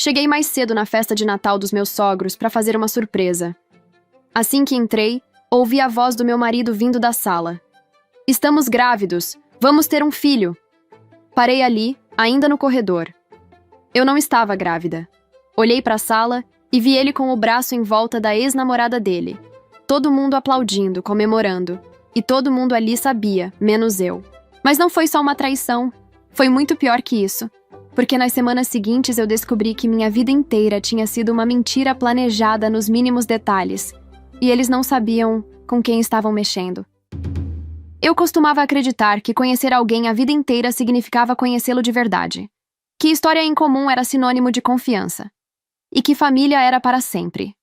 Cheguei mais cedo na festa de Natal dos meus sogros para fazer uma surpresa. Assim que entrei, ouvi a voz do meu marido vindo da sala. Estamos grávidos, vamos ter um filho. Parei ali, ainda no corredor. Eu não estava grávida. Olhei para a sala e vi ele com o braço em volta da ex-namorada dele. Todo mundo aplaudindo, comemorando. E todo mundo ali sabia, menos eu. Mas não foi só uma traição. Foi muito pior que isso. Porque nas semanas seguintes eu descobri que minha vida inteira tinha sido uma mentira planejada nos mínimos detalhes. E eles não sabiam com quem estavam mexendo. Eu costumava acreditar que conhecer alguém a vida inteira significava conhecê-lo de verdade. Que história em comum era sinônimo de confiança. E que família era para sempre.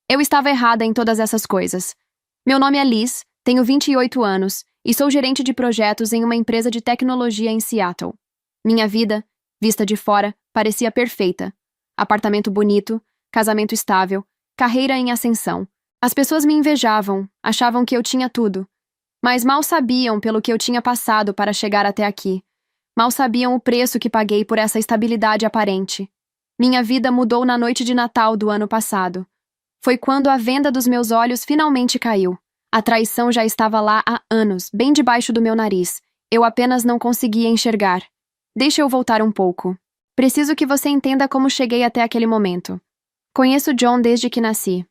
Eu estava errada em todas essas coisas. Meu nome é Liz, tenho 28 anos e sou gerente de projetos em uma empresa de tecnologia em Seattle. Minha vida, vista de fora, parecia perfeita. Apartamento bonito, casamento estável, carreira em ascensão. As pessoas me invejavam, achavam que eu tinha tudo. Mas mal sabiam pelo que eu tinha passado para chegar até aqui. Mal sabiam o preço que paguei por essa estabilidade aparente. Minha vida mudou na noite de Natal do ano passado. Foi quando a venda dos meus olhos finalmente caiu. A traição já estava lá há anos, bem debaixo do meu nariz. Eu apenas não conseguia enxergar. Deixa eu voltar um pouco. Preciso que você entenda como cheguei até aquele momento. Conheço John desde que nasci.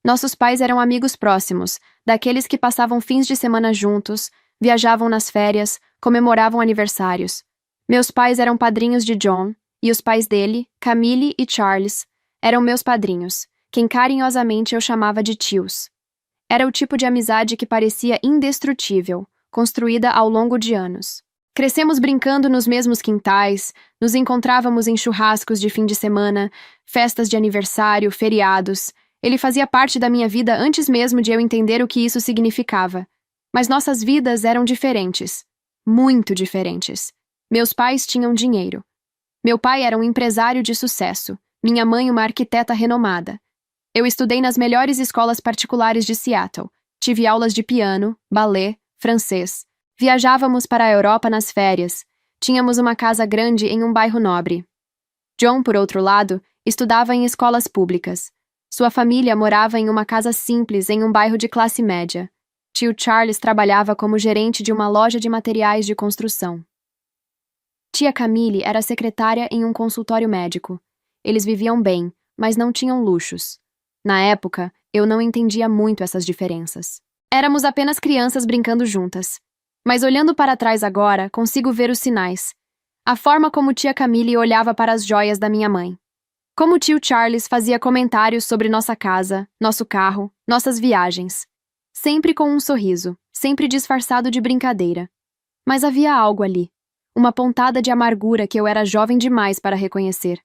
Nossos pais eram amigos próximos, daqueles que passavam fins de semana juntos, viajavam nas férias, comemoravam aniversários. Meus pais eram padrinhos de John, e os pais dele, Camille e Charles, eram meus padrinhos, quem carinhosamente eu chamava de tios. Era o tipo de amizade que parecia indestrutível, construída ao longo de anos. Crescemos brincando nos mesmos quintais, nos encontrávamos em churrascos de fim de semana, festas de aniversário, feriados. Ele fazia parte da minha vida antes mesmo de eu entender o que isso significava. Mas nossas vidas eram diferentes. Muito diferentes. Meus pais tinham dinheiro. Meu pai era um empresário de sucesso, minha mãe uma arquiteta renomada. Eu estudei nas melhores escolas particulares de Seattle. Tive aulas de piano, balé, francês. Viajávamos para a Europa nas férias. Tínhamos uma casa grande em um bairro nobre. John, por outro lado, estudava em escolas públicas. Sua família morava em uma casa simples em um bairro de classe média. Tio Charles trabalhava como gerente de uma loja de materiais de construção. Tia Camille era secretária em um consultório médico. Eles viviam bem, mas não tinham luxos. Na época, eu não entendia muito essas diferenças. Éramos apenas crianças brincando juntas. Mas olhando para trás agora, consigo ver os sinais. A forma como tia Camille olhava para as joias da minha mãe. Como tio Charles fazia comentários sobre nossa casa, nosso carro, nossas viagens. Sempre com um sorriso, sempre disfarçado de brincadeira. Mas havia algo ali. Uma pontada de amargura que eu era jovem demais para reconhecer.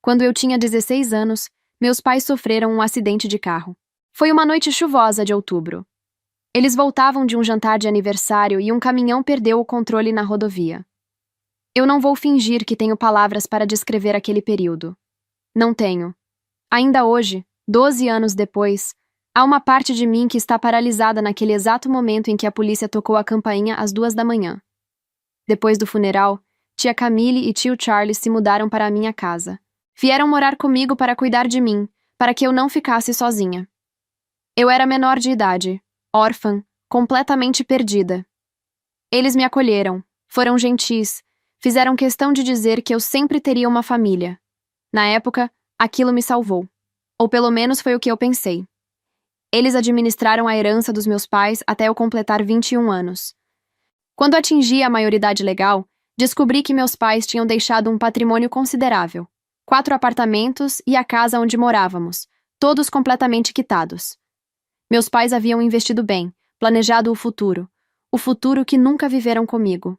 Quando eu tinha 16 anos, meus pais sofreram um acidente de carro. Foi uma noite chuvosa de outubro. Eles voltavam de um jantar de aniversário e um caminhão perdeu o controle na rodovia. Eu não vou fingir que tenho palavras para descrever aquele período. Não tenho. Ainda hoje, 12 anos depois, há uma parte de mim que está paralisada naquele exato momento em que a polícia tocou a campainha às 2 da manhã. Depois do funeral, tia Camille e tio Charles se mudaram para a minha casa. Vieram morar comigo para cuidar de mim, para que eu não ficasse sozinha. Eu era menor de idade, órfã, completamente perdida. Eles me acolheram, foram gentis, fizeram questão de dizer que eu sempre teria uma família. Na época, aquilo me salvou. Ou pelo menos foi o que eu pensei. Eles administraram a herança dos meus pais até eu completar 21 anos. Quando atingi a maioridade legal, descobri que meus pais tinham deixado um patrimônio considerável. 4 apartamentos e a casa onde morávamos, todos completamente quitados. Meus pais haviam investido bem, planejado o futuro que nunca viveram comigo.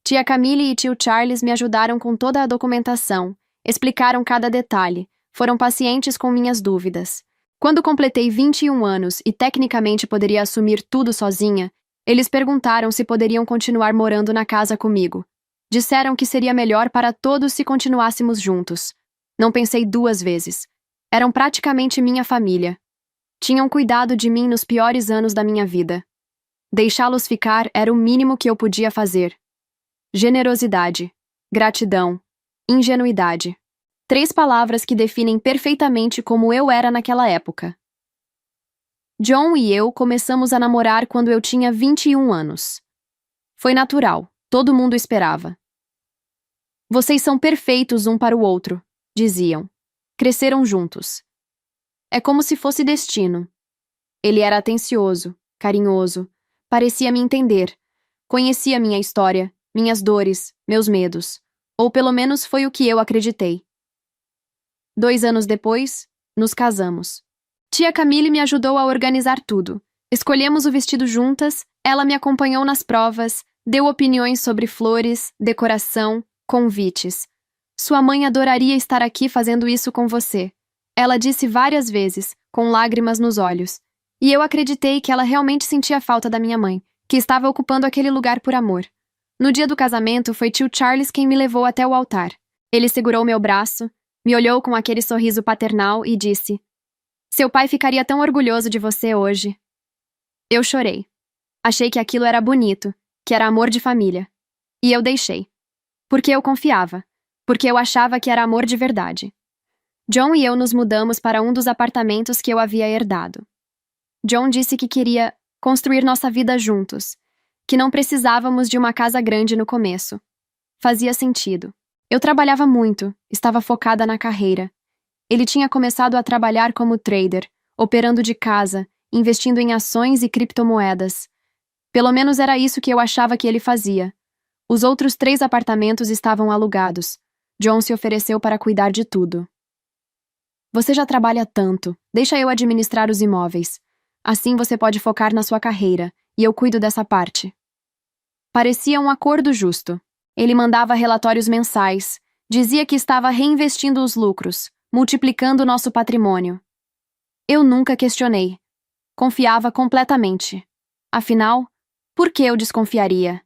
Tia Camille e tio Charles me ajudaram com toda a documentação, explicaram cada detalhe, foram pacientes com minhas dúvidas. Quando completei 21 anos e tecnicamente poderia assumir tudo sozinha, eles perguntaram se poderiam continuar morando na casa comigo. Disseram que seria melhor para todos se continuássemos juntos. Não pensei 2 vezes. Eram praticamente minha família. Tinham cuidado de mim nos piores anos da minha vida. Deixá-los ficar era o mínimo que eu podia fazer. Generosidade, gratidão, ingenuidade. 3 palavras que definem perfeitamente como eu era naquela época. John e eu começamos a namorar quando eu tinha 21 anos. Foi natural, todo mundo esperava. Vocês são perfeitos um para o outro, diziam. Cresceram juntos. É como se fosse destino. Ele era atencioso, carinhoso, parecia me entender, conhecia minha história, minhas dores, meus medos. Ou pelo menos foi o que eu acreditei. 2 anos depois, nos casamos. Tia Camille me ajudou a organizar tudo. Escolhemos o vestido juntas, ela me acompanhou nas provas, deu opiniões sobre flores, decoração, convites. Sua mãe adoraria estar aqui fazendo isso com você. Ela disse várias vezes, com lágrimas nos olhos. E eu acreditei que ela realmente sentia falta da minha mãe, que estava ocupando aquele lugar por amor. No dia do casamento, foi tio Charles quem me levou até o altar. Ele segurou meu braço, me olhou com aquele sorriso paternal e disse: "Seu pai ficaria tão orgulhoso de você hoje." Eu chorei. Achei que aquilo era bonito, que era amor de família. E eu deixei. Porque eu confiava. Porque eu achava que era amor de verdade. John e eu nos mudamos para um dos apartamentos que eu havia herdado. John disse que queria construir nossa vida juntos, que não precisávamos de uma casa grande no começo. Fazia sentido. Eu trabalhava muito, estava focada na carreira. Ele tinha começado a trabalhar como trader, operando de casa, investindo em ações e criptomoedas. Pelo menos era isso que eu achava que ele fazia. Os outros 3 apartamentos estavam alugados. John se ofereceu para cuidar de tudo. "Você já trabalha tanto, deixa eu administrar os imóveis. Assim você pode focar na sua carreira, e eu cuido dessa parte." Parecia um acordo justo. Ele mandava relatórios mensais, dizia que estava reinvestindo os lucros, multiplicando nosso patrimônio. Eu nunca questionei. Confiava completamente. Afinal, por que eu desconfiaria?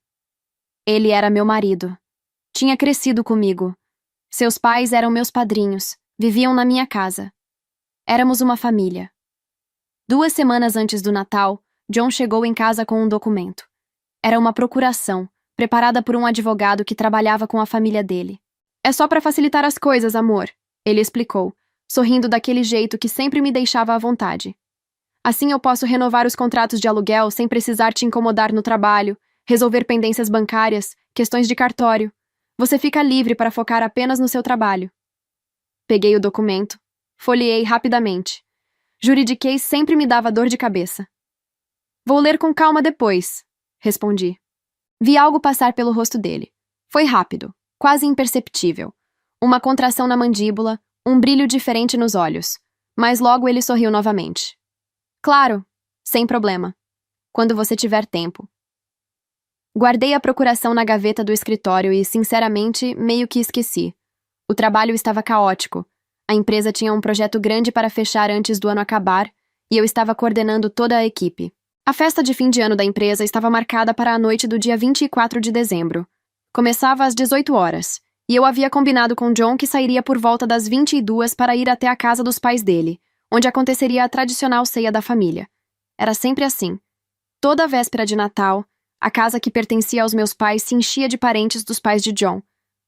Ele era meu marido. Tinha crescido comigo. Seus pais eram meus padrinhos, viviam na minha casa. Éramos uma família. 2 semanas antes do Natal, John chegou em casa com um documento. Era uma procuração, preparada por um advogado que trabalhava com a família dele. "É só para facilitar as coisas, amor", ele explicou, sorrindo daquele jeito que sempre me deixava à vontade. "Assim eu posso renovar os contratos de aluguel sem precisar te incomodar no trabalho, resolver pendências bancárias, questões de cartório. Você fica livre para focar apenas no seu trabalho." Peguei o documento, folheei rapidamente. Juridiquês sempre me dava dor de cabeça. "Vou ler com calma depois", respondi. Vi algo passar pelo rosto dele. Foi rápido, quase imperceptível. Uma contração na mandíbula, um brilho diferente nos olhos. Mas logo ele sorriu novamente. "Claro, sem problema. Quando você tiver tempo." Guardei a procuração na gaveta do escritório e, sinceramente, meio que esqueci. O trabalho estava caótico. A empresa tinha um projeto grande para fechar antes do ano acabar e eu estava coordenando toda a equipe. A festa de fim de ano da empresa estava marcada para a noite do dia 24 de dezembro. Começava às 18 horas, e eu havia combinado com John que sairia por volta das 22 para ir até a casa dos pais dele, onde aconteceria a tradicional ceia da família. Era sempre assim. Toda a véspera de Natal, a casa que pertencia aos meus pais se enchia de parentes dos pais de John.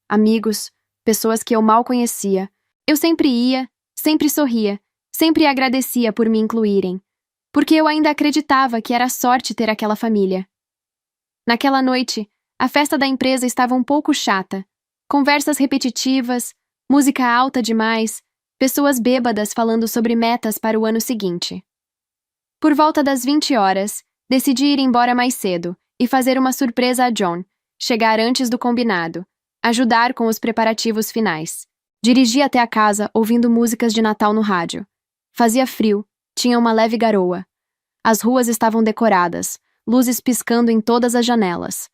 Amigos, pessoas que eu mal conhecia. Eu sempre ia, sempre sorria, sempre agradecia por me incluírem, porque eu ainda acreditava que era sorte ter aquela família. Naquela noite, a festa da empresa estava um pouco chata. Conversas repetitivas, música alta demais, pessoas bêbadas falando sobre metas para o ano seguinte. Por volta das 20 horas, decidi ir embora mais cedo e fazer uma surpresa a John, chegar antes do combinado, ajudar com os preparativos finais. Dirigi até a casa ouvindo músicas de Natal no rádio. Fazia frio, tinha uma leve garoa. As ruas estavam decoradas, luzes piscando em todas as janelas.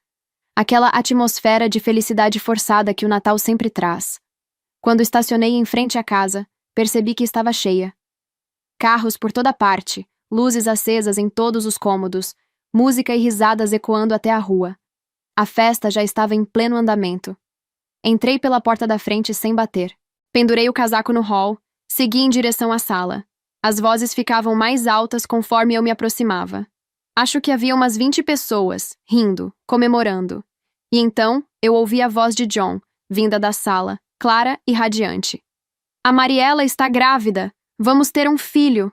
Aquela atmosfera de felicidade forçada que o Natal sempre traz. Quando estacionei em frente à casa, percebi que estava cheia. Carros por toda parte, luzes acesas em todos os cômodos, música e risadas ecoando até a rua. A festa já estava em pleno andamento. Entrei pela porta da frente sem bater. Pendurei o casaco no hall, segui em direção à sala. As vozes ficavam mais altas conforme eu me aproximava. Acho que havia umas 20 pessoas, rindo, comemorando. E então, eu ouvi a voz de John, vinda da sala, clara e radiante. A Mariela está grávida! Vamos ter um filho!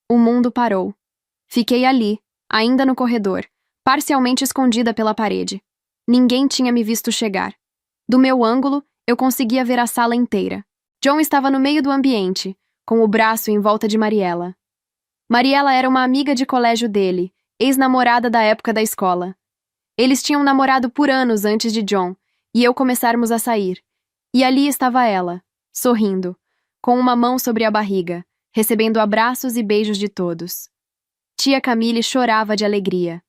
O mundo parou. Fiquei ali, ainda no corredor, parcialmente escondida pela parede. Ninguém tinha me visto chegar. Do meu ângulo, eu conseguia ver a sala inteira. John estava no meio do ambiente, com o braço em volta de Mariela. Mariela era uma amiga de colégio dele, ex-namorada da época da escola. Eles tinham namorado por anos antes de John e eu começarmos a sair. E ali estava ela, sorrindo, com uma mão sobre a barriga, recebendo abraços e beijos de todos. Tia Camille chorava de alegria.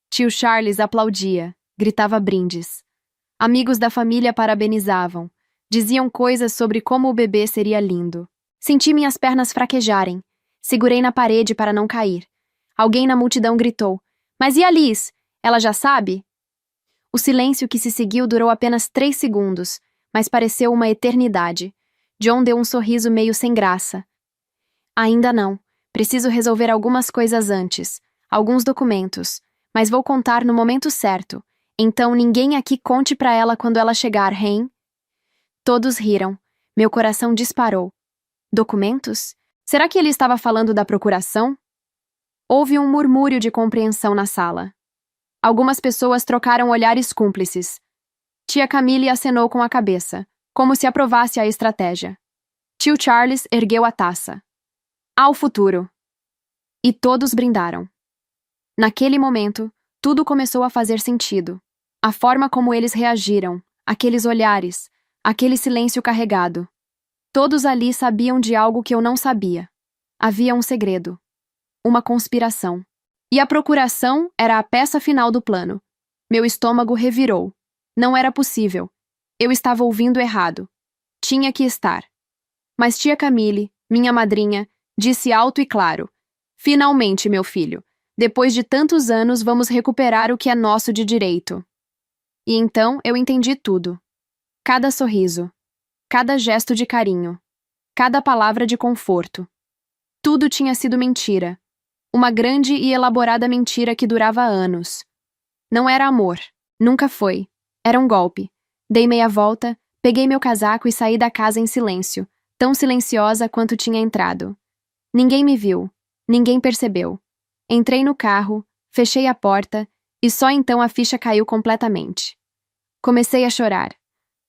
Tio Charles aplaudia, gritava brindes. Amigos da família parabenizavam, diziam coisas sobre como o bebê seria lindo. Senti minhas pernas fraquejarem. Segurei na parede para não cair. Alguém na multidão gritou: "Mas e a Liz? Ela já sabe?" O silêncio que se seguiu durou apenas 3 segundos, mas pareceu uma eternidade. John deu um sorriso meio sem graça. "Ainda não. Preciso resolver algumas coisas antes. Alguns documentos. Mas vou contar no momento certo. Então ninguém aqui conte pra ela quando ela chegar, hein?" Todos riram. Meu coração disparou. Documentos? Será que ele estava falando da procuração? Houve um murmúrio de compreensão na sala. Algumas pessoas trocaram olhares cúmplices. Tia Camille acenou com a cabeça, como se aprovasse a estratégia. Tio Charles ergueu a taça. "Ao futuro!" E todos brindaram. Naquele momento, tudo começou a fazer sentido. A forma como eles reagiram, aqueles olhares, aquele silêncio carregado. Todos ali sabiam de algo que eu não sabia. Havia um segredo. Uma conspiração. E a procuração era a peça final do plano. Meu estômago revirou. Não era possível. Eu estava ouvindo errado. Tinha que estar. Mas tia Camille, minha madrinha, disse alto e claro: "Finalmente, meu filho, depois de tantos anos vamos recuperar o que é nosso de direito." E então eu entendi tudo. Cada sorriso. Cada gesto de carinho. Cada palavra de conforto. Tudo tinha sido mentira. Uma grande e elaborada mentira que durava anos. Não era amor. Nunca foi. Era um golpe. Dei meia volta, peguei meu casaco e saí da casa em silêncio, tão silenciosa quanto tinha entrado. Ninguém me viu. Ninguém percebeu. Entrei no carro, fechei a porta e só então a ficha caiu completamente. Comecei a chorar.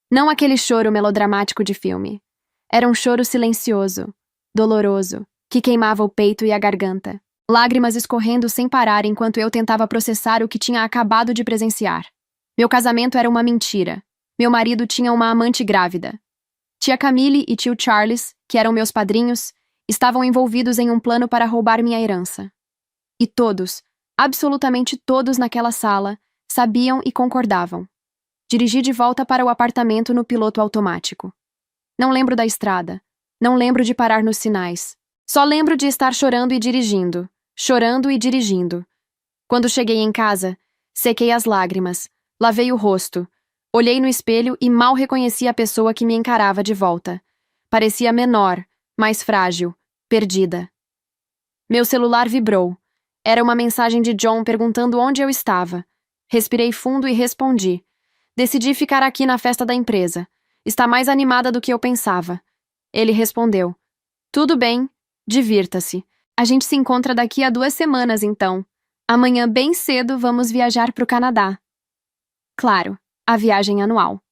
Não aquele choro melodramático de filme. Era um choro silencioso, doloroso, que queimava o peito e a garganta. Lágrimas escorrendo sem parar enquanto eu tentava processar o que tinha acabado de presenciar. Meu casamento era uma mentira. Meu marido tinha uma amante grávida. Tia Camille e tio Charles, que eram meus padrinhos, estavam envolvidos em um plano para roubar minha herança. E todos, absolutamente todos naquela sala, sabiam e concordavam. Dirigi de volta para o apartamento no piloto automático. Não lembro da estrada. Não lembro de parar nos sinais. Só lembro de estar chorando e dirigindo. Chorando e dirigindo. Quando cheguei em casa, sequei as lágrimas, lavei o rosto, olhei no espelho e mal reconheci a pessoa que me encarava de volta. Parecia menor, mais frágil, perdida. Meu celular vibrou. Era uma mensagem de John perguntando onde eu estava. Respirei fundo e respondi. Decidi ficar aqui na festa da empresa. Está mais animada do que eu pensava. Ele respondeu. Tudo bem, divirta-se. A gente se encontra daqui a 2 semanas, então. Amanhã bem cedo vamos viajar para o Canadá. Claro, a viagem anual.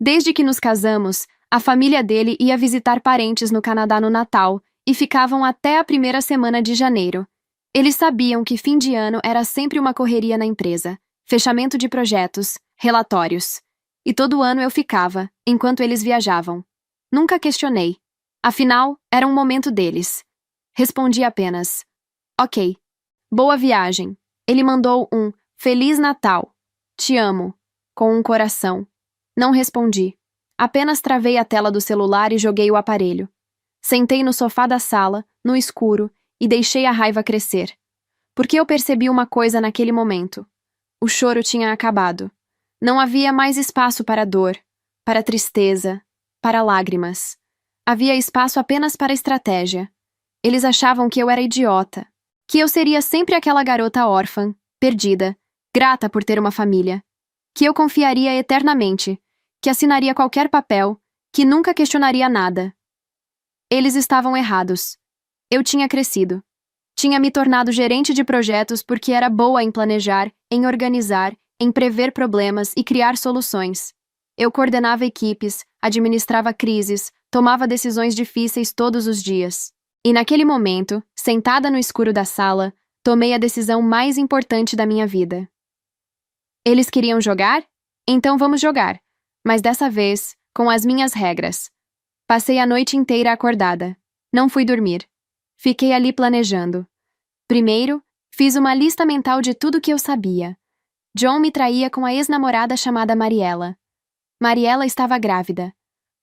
Desde que nos casamos, a família dele ia visitar parentes no Canadá no Natal e ficavam até a primeira semana de janeiro. Eles sabiam que fim de ano era sempre uma correria na empresa. Fechamento de projetos, relatórios. E todo ano eu ficava, enquanto eles viajavam. Nunca questionei. Afinal, era um momento deles. Respondi apenas. Ok. Boa viagem. Ele mandou um Feliz Natal. Te amo. Com um coração. Não respondi. Apenas travei a tela do celular e joguei o aparelho. Sentei no sofá da sala, no escuro, e deixei a raiva crescer. Porque eu percebi uma coisa naquele momento. O choro tinha acabado. Não havia mais espaço para dor, para tristeza, para lágrimas. Havia espaço apenas para estratégia. Eles achavam que eu era idiota, que eu seria sempre aquela garota órfã, perdida, grata por ter uma família, que eu confiaria eternamente, que assinaria qualquer papel, que nunca questionaria nada, Eles estavam errados. Eu tinha crescido. Tinha me tornado gerente de projetos porque era boa em planejar, em organizar, em prever problemas e criar soluções. Eu coordenava equipes, administrava crises, tomava decisões difíceis todos os dias. E naquele momento, sentada no escuro da sala, tomei a decisão mais importante da minha vida. Eles queriam jogar? Então vamos jogar. Mas dessa vez, com as minhas regras. Passei a noite inteira acordada. Não fui dormir. Fiquei ali planejando. Primeiro, fiz uma lista mental de tudo que eu sabia. John me traía com a ex-namorada chamada Mariela. Mariela estava grávida.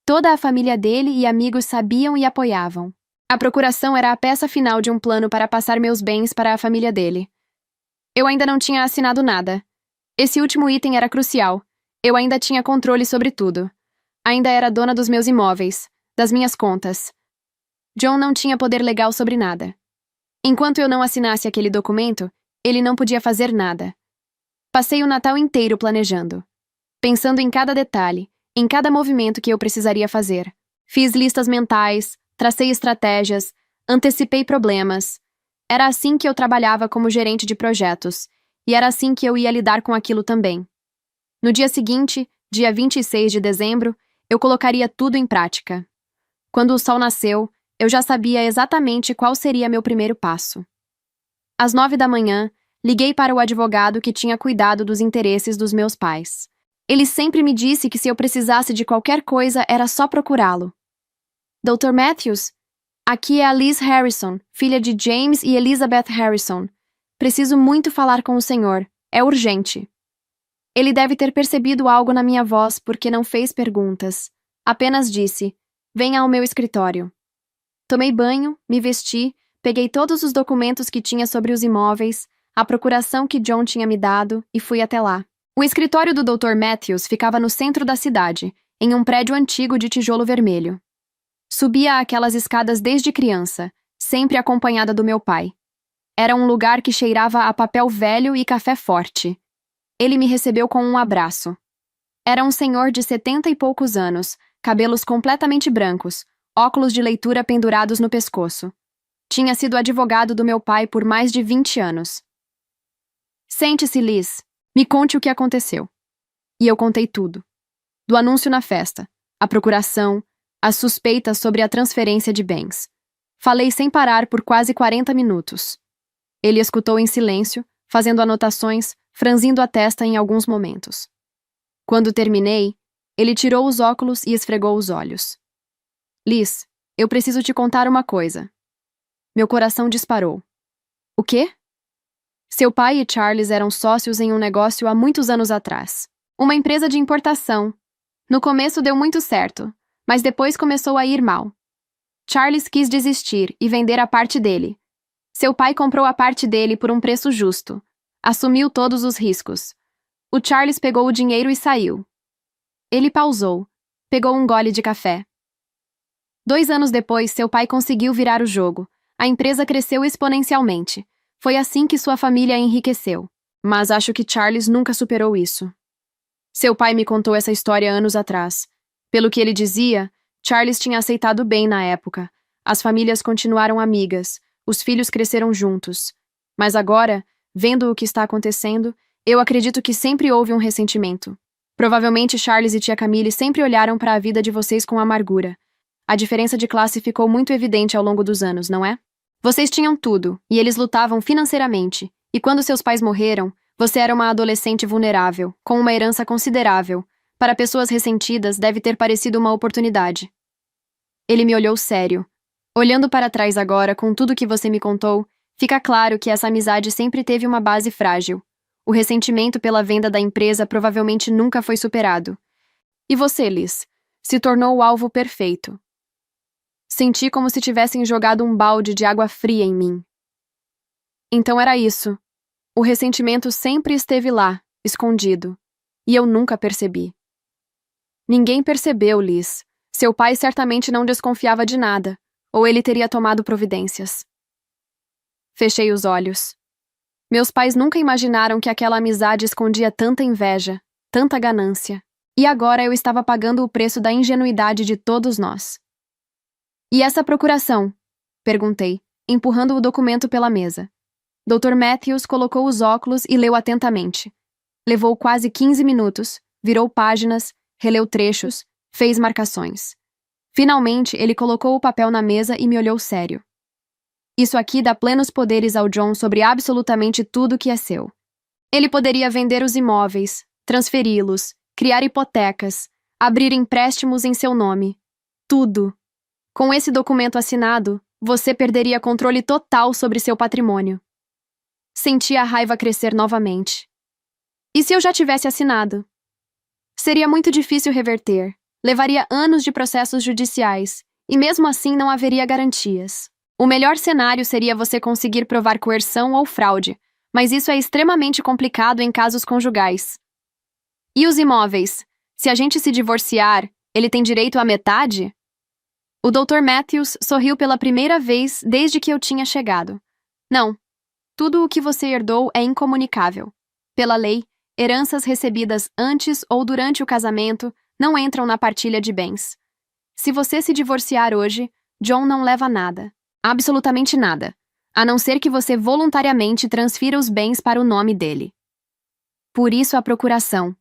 Toda a família dele e amigos sabiam e apoiavam. A procuração era a peça final de um plano para passar meus bens para a família dele. Eu ainda não tinha assinado nada. Esse último item era crucial. Eu ainda tinha controle sobre tudo. Ainda era dona dos meus imóveis, das minhas contas. John não tinha poder legal sobre nada. Enquanto eu não assinasse aquele documento, ele não podia fazer nada. Passei o Natal inteiro planejando. Pensando em cada detalhe, em cada movimento que eu precisaria fazer. Fiz listas mentais, tracei estratégias, antecipei problemas. Era assim que eu trabalhava como gerente de projetos, e era assim que eu ia lidar com aquilo também. No dia seguinte, dia 26 de dezembro, eu colocaria tudo em prática. Quando o sol nasceu, eu já sabia exatamente qual seria meu primeiro passo. Às 9 da manhã, liguei para o advogado que tinha cuidado dos interesses dos meus pais. Ele sempre me disse que se eu precisasse de qualquer coisa era só procurá-lo. Dr. Matthews, aqui é a Liz Harrison, filha de James e Elizabeth Harrison. Preciso muito falar com o senhor. É urgente. Ele deve ter percebido algo na minha voz porque não fez perguntas. Apenas disse, venha ao meu escritório. Tomei banho, me vesti, peguei todos os documentos que tinha sobre os imóveis, a procuração que John tinha me dado e fui até lá. O escritório do Dr. Matthews ficava no centro da cidade, em um prédio antigo de tijolo vermelho. Subia aquelas escadas desde criança, sempre acompanhada do meu pai. Era um lugar que cheirava a papel velho e café forte. Ele me recebeu com um abraço. Era um senhor de 70 e poucos anos, cabelos completamente brancos, óculos de leitura pendurados no pescoço. Tinha sido advogado do meu pai por mais de 20 anos. Sente-se, Liz. Me conte o que aconteceu. E eu contei tudo. Do anúncio na festa, a procuração, as suspeitas sobre a transferência de bens. Falei sem parar por quase 40 minutos. Ele escutou em silêncio, fazendo anotações, franzindo a testa em alguns momentos. Quando terminei, ele tirou os óculos e esfregou os olhos. Liz, eu preciso te contar uma coisa. Meu coração disparou. O quê? Seu pai e Charles eram sócios em um negócio há muitos anos atrás. Uma empresa de importação. No começo deu muito certo, mas depois começou a ir mal. Charles quis desistir e vender a parte dele. Seu pai comprou a parte dele por um preço justo. Assumiu todos os riscos. O Charles pegou o dinheiro e saiu. Ele pausou. Pegou um gole de café. 2 anos depois, seu pai conseguiu virar o jogo. A empresa cresceu exponencialmente. Foi assim que sua família enriqueceu. Mas acho que Charles nunca superou isso. Seu pai me contou essa história anos atrás. Pelo que ele dizia, Charles tinha aceitado bem na época. As famílias continuaram amigas. Os filhos cresceram juntos. Mas agora, vendo o que está acontecendo, eu acredito que sempre houve um ressentimento. Provavelmente Charles e tia Camille sempre olharam para a vida de vocês com amargura. A diferença de classe ficou muito evidente ao longo dos anos, não é? Vocês tinham tudo, e eles lutavam financeiramente. E quando seus pais morreram, você era uma adolescente vulnerável, com uma herança considerável. Para pessoas ressentidas, deve ter parecido uma oportunidade. Ele me olhou sério. Olhando para trás agora, com tudo que você me contou, fica claro que essa amizade sempre teve uma base frágil. O ressentimento pela venda da empresa provavelmente nunca foi superado. E você, Liz, se tornou o alvo perfeito. Senti como se tivessem jogado um balde de água fria em mim. Então era isso. O ressentimento sempre esteve lá, escondido, e eu nunca percebi. Ninguém percebeu, Liz. Seu pai certamente não desconfiava de nada, ou ele teria tomado providências. Fechei os olhos. Meus pais nunca imaginaram que aquela amizade escondia tanta inveja, tanta ganância, e agora eu estava pagando o preço da ingenuidade de todos nós. E essa procuração? Perguntei, empurrando o documento pela mesa. Dr. Matthews colocou os óculos e leu atentamente. Levou quase 15 minutos, virou páginas, releu trechos, fez marcações. Finalmente, ele colocou o papel na mesa e me olhou sério. Isso aqui dá plenos poderes ao John sobre absolutamente tudo que é seu. Ele poderia vender os imóveis, transferi-los, criar hipotecas, abrir empréstimos em seu nome. Tudo. Com esse documento assinado, você perderia controle total sobre seu patrimônio. Senti a raiva crescer novamente. E se eu já tivesse assinado? Seria muito difícil reverter. Levaria anos de processos judiciais, e mesmo assim não haveria garantias. O melhor cenário seria você conseguir provar coerção ou fraude, mas isso é extremamente complicado em casos conjugais. E os imóveis? Se a gente se divorciar, ele tem direito à metade? O Dr. Matthews sorriu pela primeira vez desde que eu tinha chegado. Não. Tudo o que você herdou é incomunicável. Pela lei, heranças recebidas antes ou durante o casamento não entram na partilha de bens. Se você se divorciar hoje, John não leva nada. Absolutamente nada. A não ser que você voluntariamente transfira os bens para o nome dele. Por isso a procuração,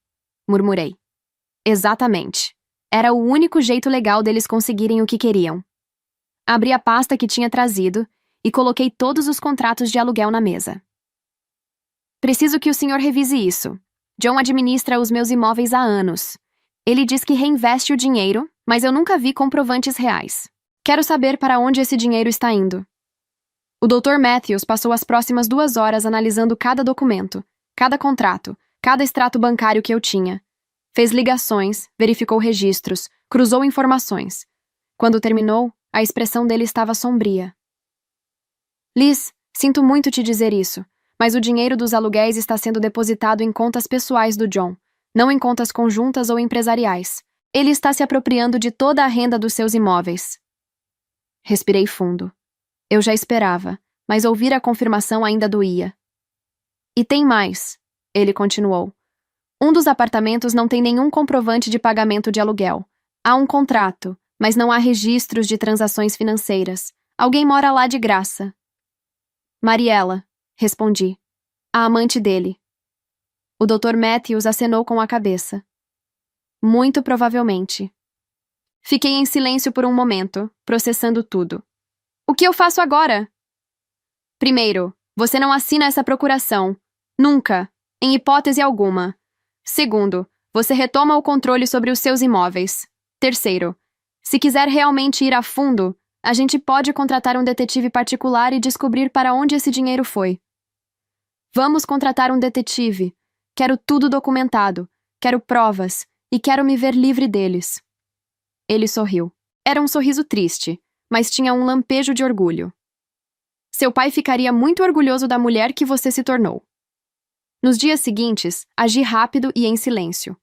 murmurei. Exatamente. Era o único jeito legal deles conseguirem o que queriam. Abri a pasta que tinha trazido e coloquei todos os contratos de aluguel na mesa. Preciso que o senhor revise isso. John administra os meus imóveis há anos. Ele diz que reinveste o dinheiro, mas eu nunca vi comprovantes reais. Quero saber para onde esse dinheiro está indo. O Dr. Matthews passou as próximas 2 horas analisando cada documento, cada contrato, cada extrato bancário que eu tinha. Fez ligações, verificou registros, cruzou informações. Quando terminou, a expressão dele estava sombria. Liz, sinto muito te dizer isso, mas o dinheiro dos aluguéis está sendo depositado em contas pessoais do John, não em contas conjuntas ou empresariais. Ele está se apropriando de toda a renda dos seus imóveis. Respirei fundo. Eu já esperava, mas ouvir a confirmação ainda doía. E tem mais, ele continuou. Um dos apartamentos não tem nenhum comprovante de pagamento de aluguel. Há um contrato, mas não há registros de transações financeiras. Alguém mora lá de graça. Mariela, respondi. A amante dele. O Dr. Matthews acenou com a cabeça. Muito provavelmente. Fiquei em silêncio por um momento, processando tudo. O que eu faço agora? Primeiro, você não assina essa procuração. Nunca. Em hipótese alguma. Segundo, você retoma o controle sobre os seus imóveis. Terceiro, se quiser realmente ir a fundo, a gente pode contratar um detetive particular e descobrir para onde esse dinheiro foi. Vamos contratar um detetive. Quero tudo documentado. Quero provas. E quero me ver livre deles. Ele sorriu. Era um sorriso triste, mas tinha um lampejo de orgulho. Seu pai ficaria muito orgulhoso da mulher que você se tornou. Nos dias seguintes, agi rápido e em silêncio.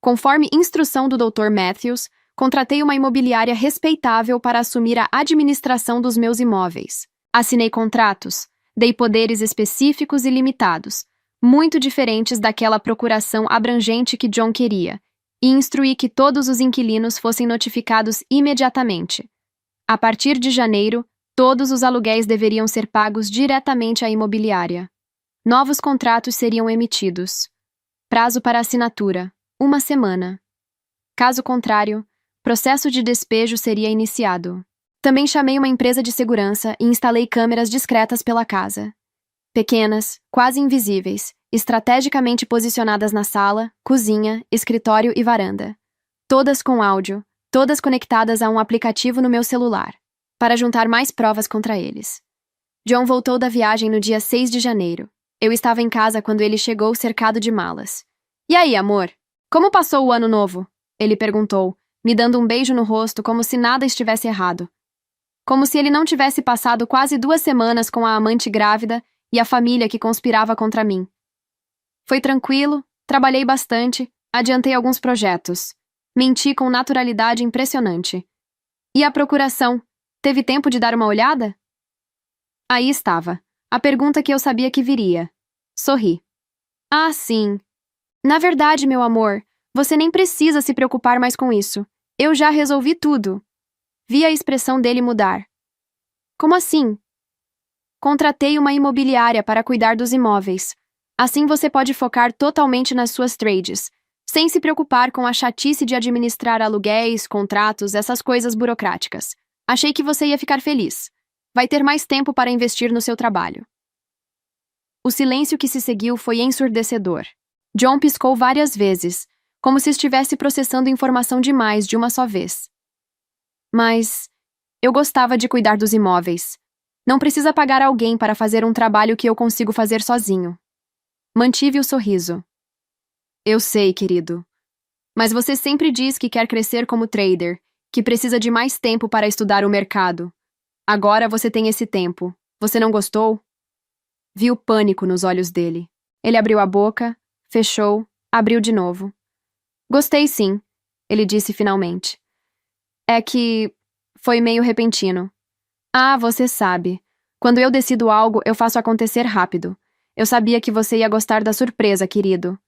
Conforme instrução do Dr. Matthews, contratei uma imobiliária respeitável para assumir a administração dos meus imóveis. Assinei contratos, dei poderes específicos e limitados, muito diferentes daquela procuração abrangente que John queria, e instruí que todos os inquilinos fossem notificados imediatamente. A partir de janeiro, todos os aluguéis deveriam ser pagos diretamente à imobiliária. Novos contratos seriam emitidos. Prazo para assinatura: 1 semana. Caso contrário, processo de despejo seria iniciado. Também chamei uma empresa de segurança e instalei câmeras discretas pela casa. Pequenas, quase invisíveis, estrategicamente posicionadas na sala, cozinha, escritório e varanda. Todas com áudio, todas conectadas a um aplicativo no meu celular, para juntar mais provas contra eles. John voltou da viagem no dia 6 de janeiro. Eu estava em casa quando ele chegou cercado de malas. E aí, amor? Como passou o ano novo? Ele perguntou, me dando um beijo no rosto como se nada estivesse errado. Como se ele não tivesse passado quase 2 semanas com a amante grávida e a família que conspirava contra mim. Foi tranquilo, trabalhei bastante, adiantei alguns projetos. Menti com naturalidade impressionante. E a procuração? Teve tempo de dar uma olhada? Aí estava. A pergunta que eu sabia que viria. Sorri. Ah, sim. Na verdade, meu amor, você nem precisa se preocupar mais com isso. Eu já resolvi tudo. Vi a expressão dele mudar. Como assim? Contratei uma imobiliária para cuidar dos imóveis. Assim você pode focar totalmente nas suas trades, sem se preocupar com a chatice de administrar aluguéis, contratos, essas coisas burocráticas. Achei que você ia ficar feliz. Vai ter mais tempo para investir no seu trabalho. O silêncio que se seguiu foi ensurdecedor. John piscou várias vezes, como se estivesse processando informação demais de uma só vez. Mas eu gostava de cuidar dos imóveis. Não precisa pagar alguém para fazer um trabalho que eu consigo fazer sozinho. Mantive o sorriso. Eu sei, querido. Mas você sempre diz que quer crescer como trader, que precisa de mais tempo para estudar o mercado. Agora você tem esse tempo. Você não gostou? Vi o pânico nos olhos dele. Ele abriu a boca, fechou, abriu de novo. Gostei sim, ele disse finalmente. É que foi meio repentino. Ah, você sabe. Quando eu decido algo, eu faço acontecer rápido. Eu sabia que você ia gostar da surpresa, querido.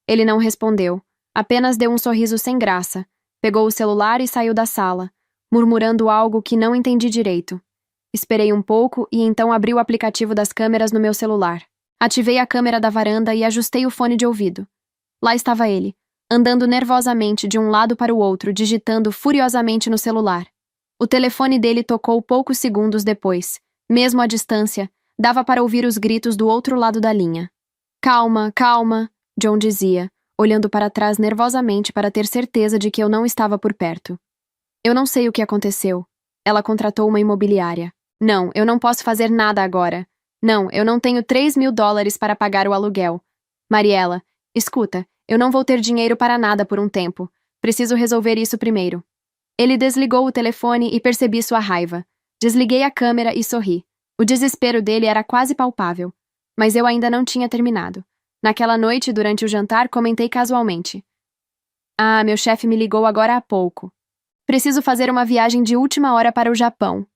Ele não respondeu, apenas deu um sorriso sem graça, pegou o celular e saiu da sala, murmurando algo que não entendi direito. Esperei um pouco e então abri o aplicativo das câmeras no meu celular. Ativei a câmera da varanda e ajustei o fone de ouvido. Lá estava ele, andando nervosamente de um lado para o outro, digitando furiosamente no celular. O telefone dele tocou poucos segundos depois. Mesmo à distância, dava para ouvir os gritos do outro lado da linha. Calma, calma, John dizia, olhando para trás nervosamente para ter certeza de que eu não estava por perto. Eu não sei o que aconteceu. Ela contratou uma imobiliária. Não, eu não posso fazer nada agora. Não, eu não tenho $3.000 para pagar o aluguel. Mariela, escuta, eu não vou ter dinheiro para nada por um tempo. Preciso resolver isso primeiro. Ele desligou o telefone e percebi sua raiva. Desliguei a câmera e sorri. O desespero dele era quase palpável. Mas eu ainda não tinha terminado. Naquela noite, durante o jantar, comentei casualmente. Ah, meu chefe me ligou agora há pouco. Preciso fazer uma viagem de última hora para o Japão.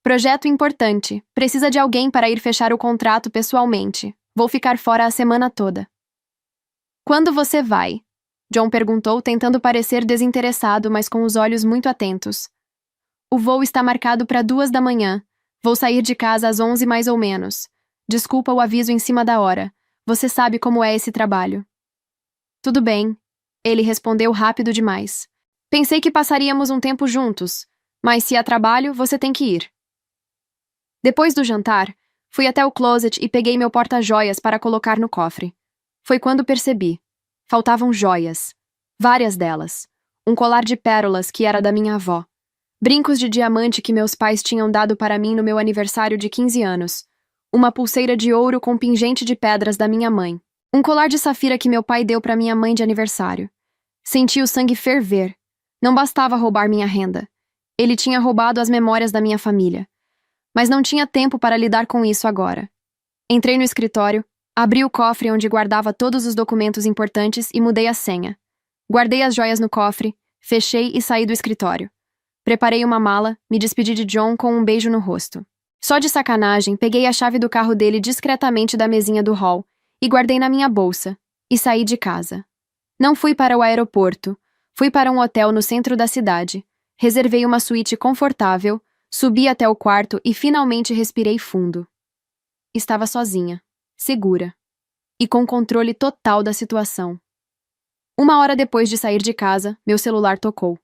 Projeto importante. Precisa de alguém para ir fechar o contrato pessoalmente. Vou ficar fora a semana toda. Quando você vai? John perguntou, tentando parecer desinteressado, mas com os olhos muito atentos. O voo está marcado para 2 da manhã. Vou sair de casa às 11 mais ou menos. Desculpa o aviso em cima da hora. Você sabe como é esse trabalho. Tudo bem. Ele respondeu rápido demais. Pensei que passaríamos um tempo juntos, mas se há trabalho, você tem que ir. Depois do jantar, fui até o closet e peguei meu porta-joias para colocar no cofre. Foi quando percebi. Faltavam joias. Várias delas. Um colar de pérolas que era da minha avó. Brincos de diamante que meus pais tinham dado para mim no meu aniversário de 15 anos. Uma pulseira de ouro com pingente de pedras da minha mãe. Um colar de safira que meu pai deu para minha mãe de aniversário. Senti o sangue ferver. Não bastava roubar minha renda. Ele tinha roubado as memórias da minha família. Mas não tinha tempo para lidar com isso agora. Entrei no escritório, abri o cofre onde guardava todos os documentos importantes e mudei a senha. Guardei as joias no cofre, fechei e saí do escritório. Preparei uma mala, me despedi de John com um beijo no rosto. Só de sacanagem, peguei a chave do carro dele discretamente da mesinha do hall e guardei na minha bolsa, e saí de casa. Não fui para o aeroporto, fui para um hotel no centro da cidade, reservei uma suíte confortável, subi até o quarto e finalmente respirei fundo. Estava sozinha, segura, e com controle total da situação. 1 hora depois de sair de casa, meu celular tocou.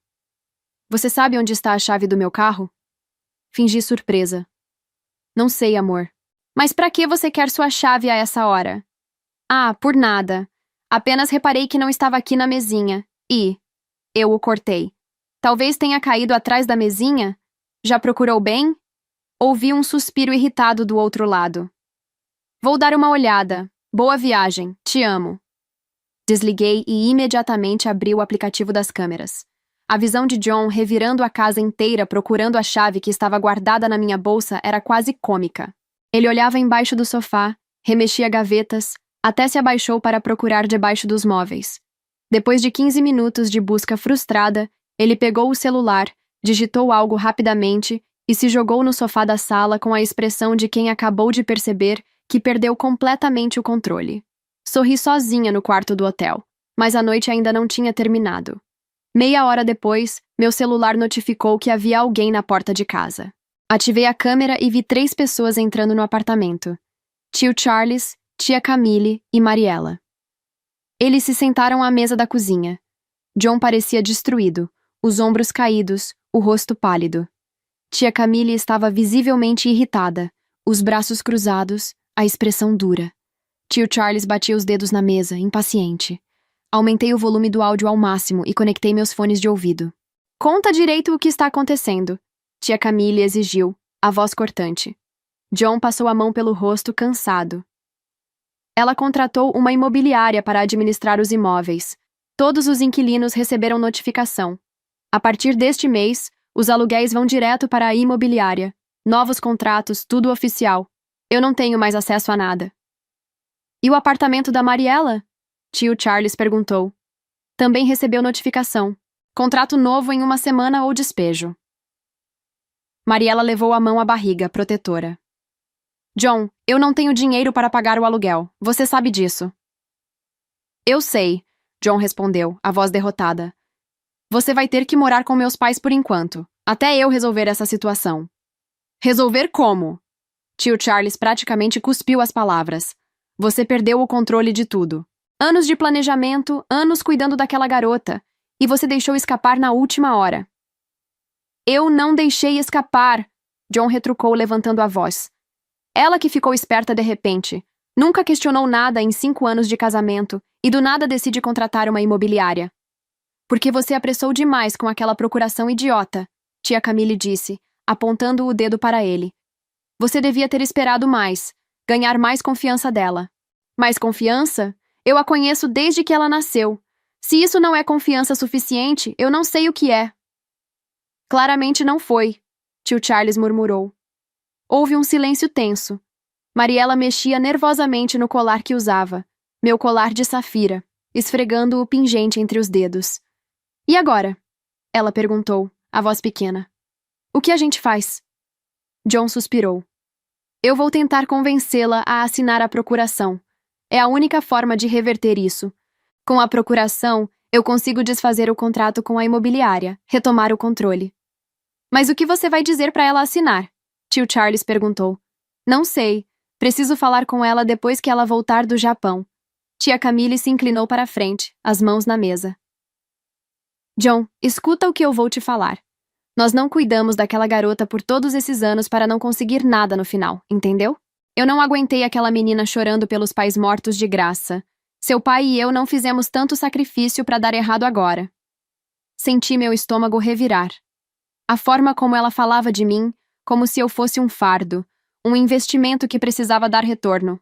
Você sabe onde está a chave do meu carro? Fingi surpresa. Não sei, amor. Mas para que você quer sua chave a essa hora? Ah, por nada. Apenas reparei que não estava aqui na mesinha. E eu o cortei. Talvez tenha caído atrás da mesinha? Já procurou bem? Ouvi um suspiro irritado do outro lado. Vou dar uma olhada. Boa viagem. Te amo. Desliguei e imediatamente abri o aplicativo das câmeras. A visão de John revirando a casa inteira procurando a chave que estava guardada na minha bolsa era quase cômica. Ele olhava embaixo do sofá, remexia gavetas, até se abaixou para procurar debaixo dos móveis. Depois de 15 minutos de busca frustrada, ele pegou o celular, digitou algo rapidamente e se jogou no sofá da sala com a expressão de quem acabou de perceber que perdeu completamente o controle. Sorri sozinha no quarto do hotel, mas a noite ainda não tinha terminado. Meia hora depois, meu celular notificou que havia alguém na porta de casa. Ativei a câmera e vi 3 pessoas entrando no apartamento: tio Charles, tia Camille e Mariela. Eles se sentaram à mesa da cozinha. John parecia destruído, os ombros caídos, o rosto pálido. Tia Camille estava visivelmente irritada, os braços cruzados, a expressão dura. Tio Charles batia os dedos na mesa, impaciente. Aumentei o volume do áudio ao máximo e conectei meus fones de ouvido. Conta direito o que está acontecendo, tia Camille exigiu, a voz cortante. John passou a mão pelo rosto, cansado. Ela contratou uma imobiliária para administrar os imóveis. Todos os inquilinos receberam notificação. A partir deste mês, os aluguéis vão direto para a imobiliária. Novos contratos, tudo oficial. Eu não tenho mais acesso a nada. E o apartamento da Mariela? Tio Charles perguntou. Também recebeu notificação. Contrato novo em 1 semana ou despejo. Mariela levou a mão à barriga, protetora. John, eu não tenho dinheiro para pagar o aluguel. Você sabe disso. Eu sei, John respondeu, a voz derrotada. Você vai ter que morar com meus pais por enquanto, até eu resolver essa situação. Resolver como? Tio Charles praticamente cuspiu as palavras. Você perdeu o controle de tudo. Anos de planejamento, anos cuidando daquela garota, e você deixou escapar na última hora. Eu não deixei escapar, John retrucou levantando a voz. Ela que ficou esperta de repente. Nunca questionou nada em 5 anos de casamento e do nada decide contratar uma imobiliária. Porque você apressou demais com aquela procuração idiota, tia Camille disse, apontando o dedo para ele. Você devia ter esperado mais, ganhar mais confiança dela. Mais confiança? Eu a conheço desde que ela nasceu. Se isso não é confiança suficiente, eu não sei o que é. Claramente não foi, tio Charles murmurou. Houve um silêncio tenso. Mariela mexia nervosamente no colar que usava, meu colar de safira, esfregando o pingente entre os dedos. E agora? Ela perguntou, a voz pequena. O que a gente faz? John suspirou. Eu vou tentar convencê-la a assinar a procuração. É a única forma de reverter isso. Com a procuração, eu consigo desfazer o contrato com a imobiliária, retomar o controle. Mas o que você vai dizer para ela assinar? Tio Charles perguntou. Não sei. Preciso falar com ela depois que ela voltar do Japão. Tia Camille se inclinou para a frente, as mãos na mesa. John, escuta o que eu vou te falar. Nós não cuidamos daquela garota por todos esses anos para não conseguir nada no final, entendeu? Eu não aguentei aquela menina chorando pelos pais mortos de graça. Seu pai e eu não fizemos tanto sacrifício para dar errado agora. Senti meu estômago revirar. A forma como ela falava de mim, como se eu fosse um fardo, um investimento que precisava dar retorno.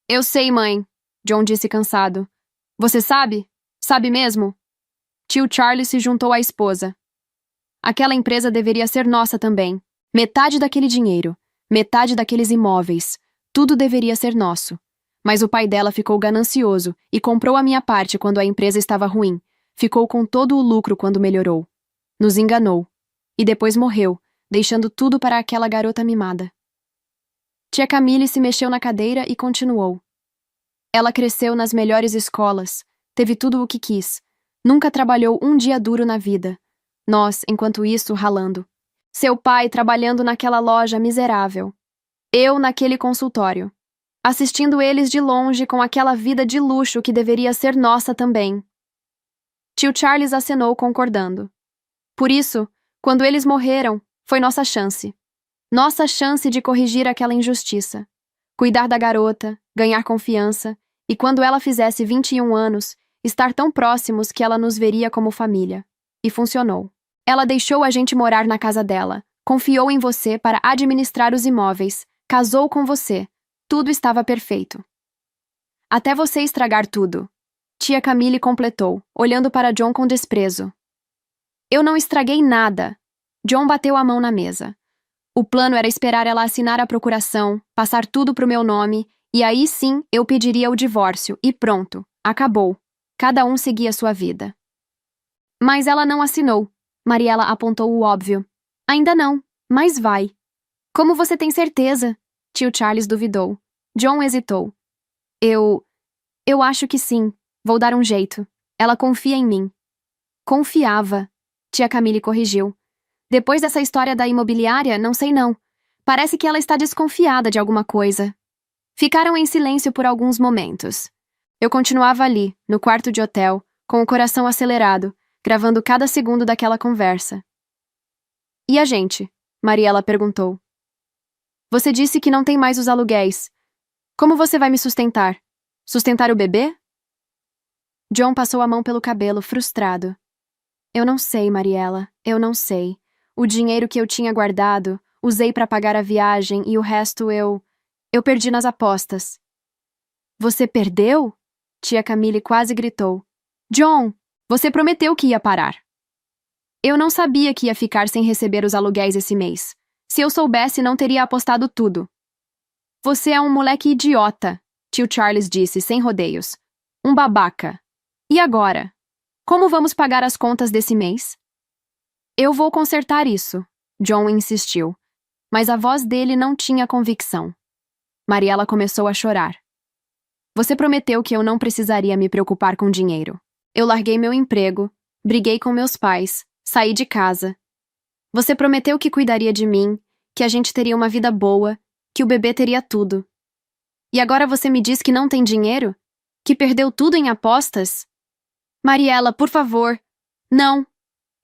Eu sei, mãe, John disse cansado. Você sabe? Sabe mesmo? Tio Charles se juntou à esposa. Aquela empresa deveria ser nossa também. Metade daquele dinheiro, metade daqueles imóveis, tudo deveria ser nosso. Mas o pai dela ficou ganancioso e comprou a minha parte quando a empresa estava ruim. Ficou com todo o lucro quando melhorou. Nos enganou. E depois morreu, deixando tudo para aquela garota mimada. Tia Camille se mexeu na cadeira e continuou. Ela cresceu nas melhores escolas, teve tudo o que quis. Nunca trabalhou um dia duro na vida. Nós, enquanto isso, ralando. Seu pai trabalhando naquela loja miserável. Eu naquele consultório. Assistindo eles de longe com aquela vida de luxo que deveria ser nossa também. Tio Charles acenou concordando. Por isso, quando eles morreram, foi nossa chance. Nossa chance de corrigir aquela injustiça. Cuidar da garota, ganhar confiança, e quando ela fizesse 21 anos, estar tão próximos que ela nos veria como família. E funcionou. Ela deixou a gente morar na casa dela, confiou em você para administrar os imóveis, casou com você. Tudo estava perfeito. Até você estragar tudo. Tia Camille completou, olhando para John com desprezo. Eu não estraguei nada. John bateu a mão na mesa. O plano era esperar ela assinar a procuração, passar tudo pro meu nome, e aí sim eu pediria o divórcio, e pronto, acabou. Cada um seguia sua vida. Mas ela não assinou. Mariela apontou o óbvio. Ainda não, mas vai. Como você tem certeza? Tio Charles duvidou. John hesitou. Eu acho que sim. Vou dar um jeito. Ela confia em mim. Confiava. Tia Camille corrigiu. Depois dessa história da imobiliária, não sei não. Parece que ela está desconfiada de alguma coisa. Ficaram em silêncio por alguns momentos. Eu continuava ali, no quarto de hotel, com o coração acelerado, gravando cada segundo daquela conversa. E a gente? Mariela perguntou. Você disse que não tem mais os aluguéis. Como você vai me sustentar? Sustentar o bebê? John passou a mão pelo cabelo, frustrado. Eu não sei, Mariela, eu não sei. O dinheiro que eu tinha guardado, usei para pagar a viagem e o resto eu perdi nas apostas. Você perdeu? Tia Camille quase gritou. John, você prometeu que ia parar. Eu não sabia que ia ficar sem receber os aluguéis esse mês. Se eu soubesse, não teria apostado tudo. Você é um moleque idiota, tio Charles disse, sem rodeios. Um babaca. E agora? Como vamos pagar as contas desse mês? Eu vou consertar isso, John insistiu. Mas a voz dele não tinha convicção. Mariela começou a chorar. Você prometeu que eu não precisaria me preocupar com dinheiro. Eu larguei meu emprego, briguei com meus pais, saí de casa. Você prometeu que cuidaria de mim, que a gente teria uma vida boa, que o bebê teria tudo. E agora você me diz que não tem dinheiro? Que perdeu tudo em apostas? Mariela, por favor. Não.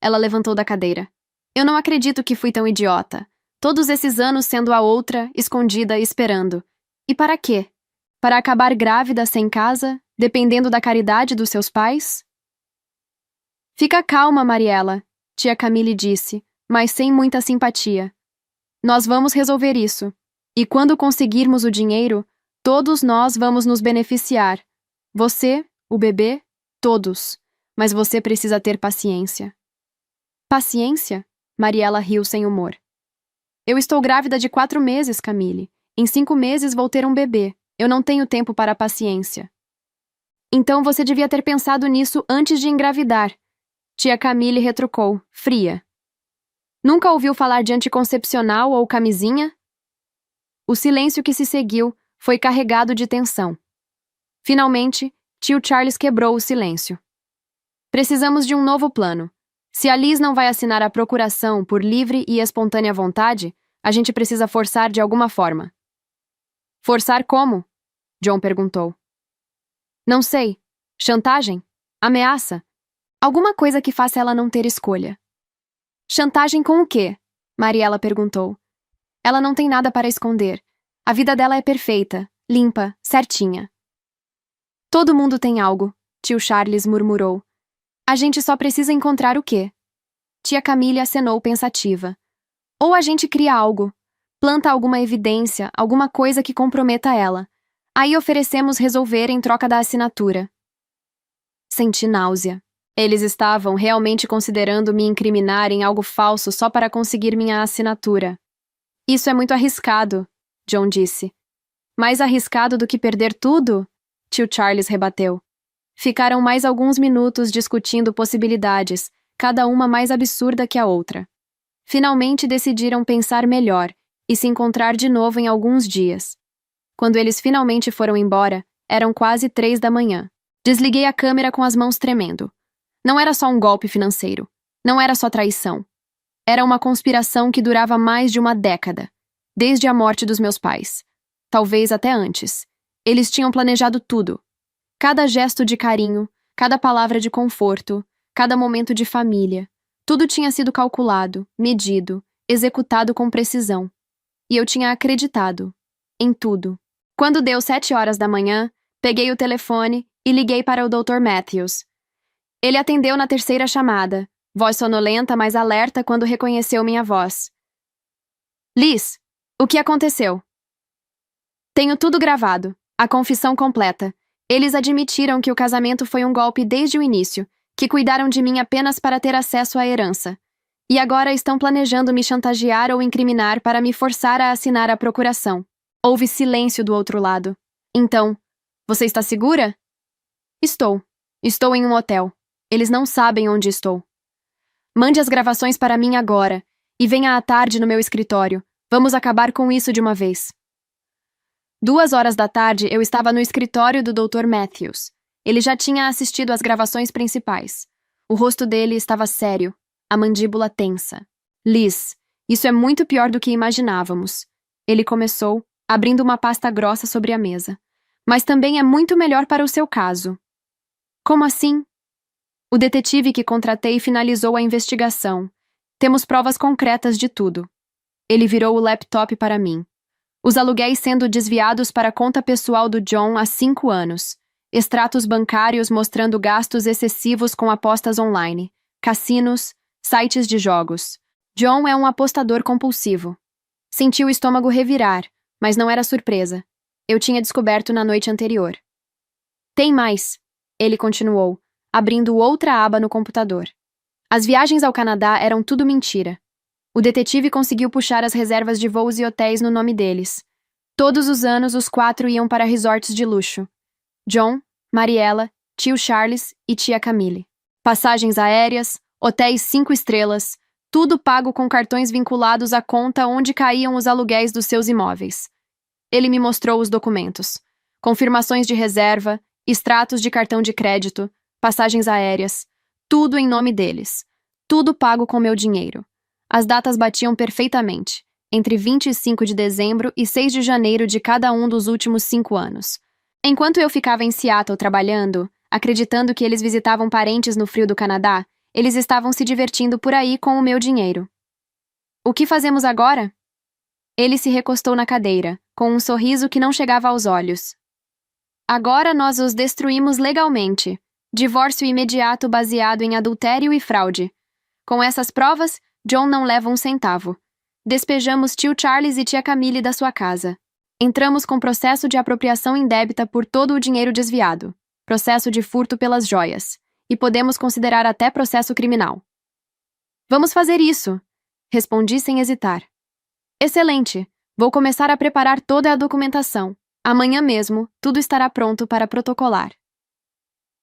Ela levantou da cadeira. Eu não acredito que fui tão idiota. Todos esses anos sendo a outra, escondida, esperando. E para quê? Para acabar grávida sem casa, dependendo da caridade dos seus pais? Fica calma, Mariela, tia Camille disse, mas sem muita simpatia. Nós vamos resolver isso. E quando conseguirmos o dinheiro, todos nós vamos nos beneficiar. Você, o bebê, todos. Mas você precisa ter paciência. Paciência? Mariela riu sem humor. Eu estou grávida de 4 meses, Camille. Em 5 meses vou ter um bebê. Eu não tenho tempo para paciência. Então você devia ter pensado nisso antes de engravidar. Tia Camille retrucou, fria. Nunca ouviu falar de anticoncepcional ou camisinha? O silêncio que se seguiu foi carregado de tensão. Finalmente, tio Charles quebrou o silêncio. Precisamos de um novo plano. Se a Liz não vai assinar a procuração por livre e espontânea vontade, a gente precisa forçar de alguma forma. Forçar como? John perguntou. Não sei. Chantagem? Ameaça? Alguma coisa que faça ela não ter escolha. Chantagem com o quê? Mariela perguntou. Ela não tem nada para esconder. A vida dela é perfeita, limpa, certinha. Todo mundo tem algo, tio Charles murmurou. A gente só precisa encontrar o quê? Tia Camille acenou pensativa. Ou a gente cria algo, planta alguma evidência, alguma coisa que comprometa ela. Aí oferecemos resolver em troca da assinatura. Senti náusea. Eles estavam realmente considerando me incriminar em algo falso só para conseguir minha assinatura. Isso é muito arriscado, John disse. Mais arriscado do que perder tudo? Tio Charles rebateu. Ficaram mais alguns minutos discutindo possibilidades, cada uma mais absurda que a outra. Finalmente decidiram pensar melhor e se encontrar de novo em alguns dias. Quando eles finalmente foram embora, eram quase 3 da manhã. Desliguei a câmera com as mãos tremendo. Não era só um golpe financeiro. Não era só traição. Era uma conspiração que durava mais de uma década, desde a morte dos meus pais. Talvez até antes. Eles tinham planejado tudo. Cada gesto de carinho, cada palavra de conforto, cada momento de família. Tudo tinha sido calculado, medido, executado com precisão. E eu tinha acreditado. Em tudo. Quando deu 7 horas da manhã, peguei o telefone e liguei para o Dr. Matthews. Ele atendeu na terceira chamada, voz sonolenta, mas alerta quando reconheceu minha voz. Liz, o que aconteceu? Tenho tudo gravado, a confissão completa. Eles admitiram que o casamento foi um golpe desde o início, que cuidaram de mim apenas para ter acesso à herança. E agora estão planejando me chantagear ou incriminar para me forçar a assinar a procuração. Houve silêncio do outro lado. Então, você está segura? Estou. Estou em um hotel. Eles não sabem onde estou. Mande as gravações para mim agora e venha à tarde no meu escritório. Vamos acabar com isso de uma vez. 2 horas da tarde, eu estava no escritório do Dr. Matthews. Ele já tinha assistido às gravações principais. O rosto dele estava sério, a mandíbula tensa. Liz, isso é muito pior do que imaginávamos. Ele começou, abrindo uma pasta grossa sobre a mesa. Mas também é muito melhor para o seu caso. Como assim? O detetive que contratei finalizou a investigação. Temos provas concretas de tudo. Ele virou o laptop para mim. Os aluguéis sendo desviados para a conta pessoal do John há 5 anos. Extratos bancários mostrando gastos excessivos com apostas online, cassinos, sites de jogos. John é um apostador compulsivo. Senti o estômago revirar, mas não era surpresa. Eu tinha descoberto na noite anterior. Tem mais, ele continuou, abrindo outra aba no computador. As viagens ao Canadá eram tudo mentira. O detetive conseguiu puxar as reservas de voos e hotéis no nome deles. Todos os anos, os 4 iam para resorts de luxo. John, Mariela, tio Charles e tia Camille. Passagens aéreas, hotéis 5 estrelas, tudo pago com cartões vinculados à conta onde caíam os aluguéis dos seus imóveis. Ele me mostrou os documentos. Confirmações de reserva, extratos de cartão de crédito, passagens aéreas, tudo em nome deles. Tudo pago com meu dinheiro. As datas batiam perfeitamente, entre 25 de dezembro e 6 de janeiro de cada um dos últimos 5 anos. Enquanto eu ficava em Seattle trabalhando, acreditando que eles visitavam parentes no frio do Canadá, eles estavam se divertindo por aí com o meu dinheiro. O que fazemos agora? Ele se recostou na cadeira, com um sorriso que não chegava aos olhos. Agora nós os destruímos legalmente. Divórcio imediato baseado em adultério e fraude. Com essas provas, John não leva um centavo. Despejamos tio Charles e tia Camille da sua casa. Entramos com processo de apropriação indébita por todo o dinheiro desviado, processo de furto pelas joias, e podemos considerar até processo criminal. Vamos fazer isso, respondi sem hesitar. Excelente, vou começar a preparar toda a documentação. Amanhã mesmo, tudo estará pronto para protocolar.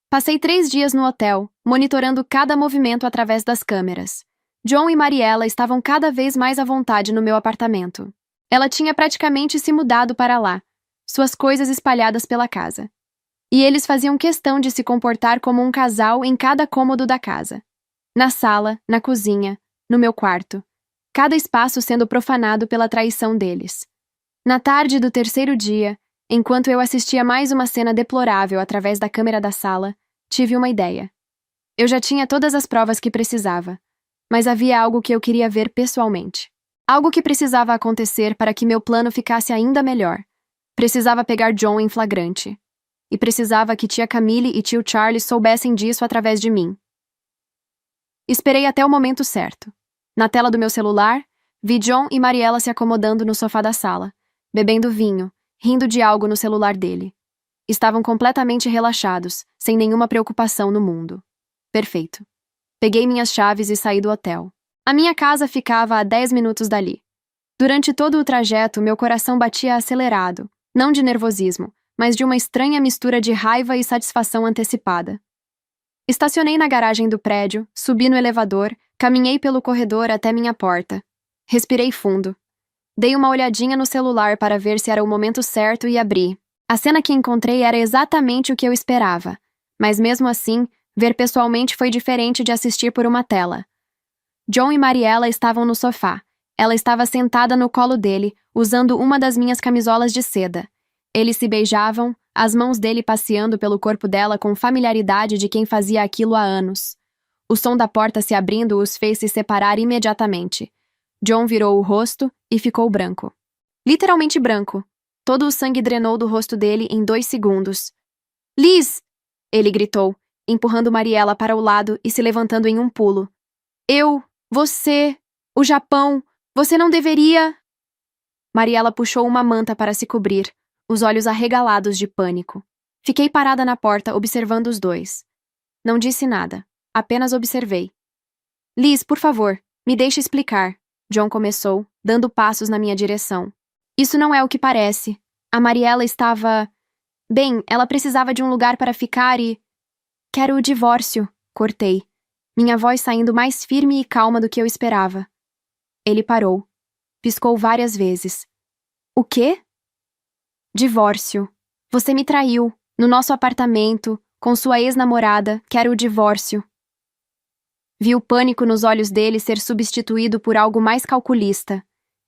Passei 3 dias no hotel, monitorando cada movimento através das câmeras. John e Mariela estavam cada vez mais à vontade no meu apartamento. Ela tinha praticamente se mudado para lá, suas coisas espalhadas pela casa. E eles faziam questão de se comportar como um casal em cada cômodo da casa. Na sala, na cozinha, no meu quarto. Cada espaço sendo profanado pela traição deles. Na tarde do 3º dia, enquanto eu assistia mais uma cena deplorável através da câmera da sala, tive uma ideia. Eu já tinha todas as provas que precisava, mas havia algo que eu queria ver pessoalmente. Algo que precisava acontecer para que meu plano ficasse ainda melhor. Precisava pegar John em flagrante. E precisava que tia Camille e tio Charles soubessem disso através de mim. Esperei até o momento certo. Na tela do meu celular, vi John e Mariela se acomodando no sofá da sala, bebendo vinho, rindo de algo no celular dele. Estavam completamente relaxados, sem nenhuma preocupação no mundo. Perfeito. Peguei minhas chaves e saí do hotel. A minha casa ficava a 10 minutos dali. Durante todo o trajeto, meu coração batia acelerado, não de nervosismo, mas de uma estranha mistura de raiva e satisfação antecipada. Estacionei na garagem do prédio, subi no elevador, caminhei pelo corredor até minha porta. Respirei fundo. Dei uma olhadinha no celular para ver se era o momento certo e abri. A cena que encontrei era exatamente o que eu esperava, mas mesmo assim, ver pessoalmente foi diferente de assistir por uma tela. John e Mariela estavam no sofá. Ela estava sentada no colo dele, usando uma das minhas camisolas de seda. Eles se beijavam, as mãos dele passeando pelo corpo dela com familiaridade de quem fazia aquilo há anos. O som da porta se abrindo os fez se separar imediatamente. John virou o rosto e ficou branco. Literalmente branco. Todo o sangue drenou do rosto dele em 2 segundos. Liz! Ele gritou, empurrando Mariela para o lado e se levantando em um pulo. Você, o Japão, você não deveria... Mariela puxou uma manta para se cobrir, os olhos arregalados de pânico. Fiquei parada na porta observando os dois. Não disse nada, apenas observei. Liz, por favor, me deixe explicar, John começou, dando passos na minha direção. Isso não é o que parece. A Mariela estava... Bem, ela precisava de um lugar para ficar e... Quero o divórcio, cortei. Minha voz saindo mais firme e calma do que eu esperava. Ele parou. Piscou várias vezes. O quê? Divórcio. Você me traiu, no nosso apartamento, com sua ex-namorada, quero o divórcio. Vi o pânico nos olhos dele ser substituído por algo mais calculista.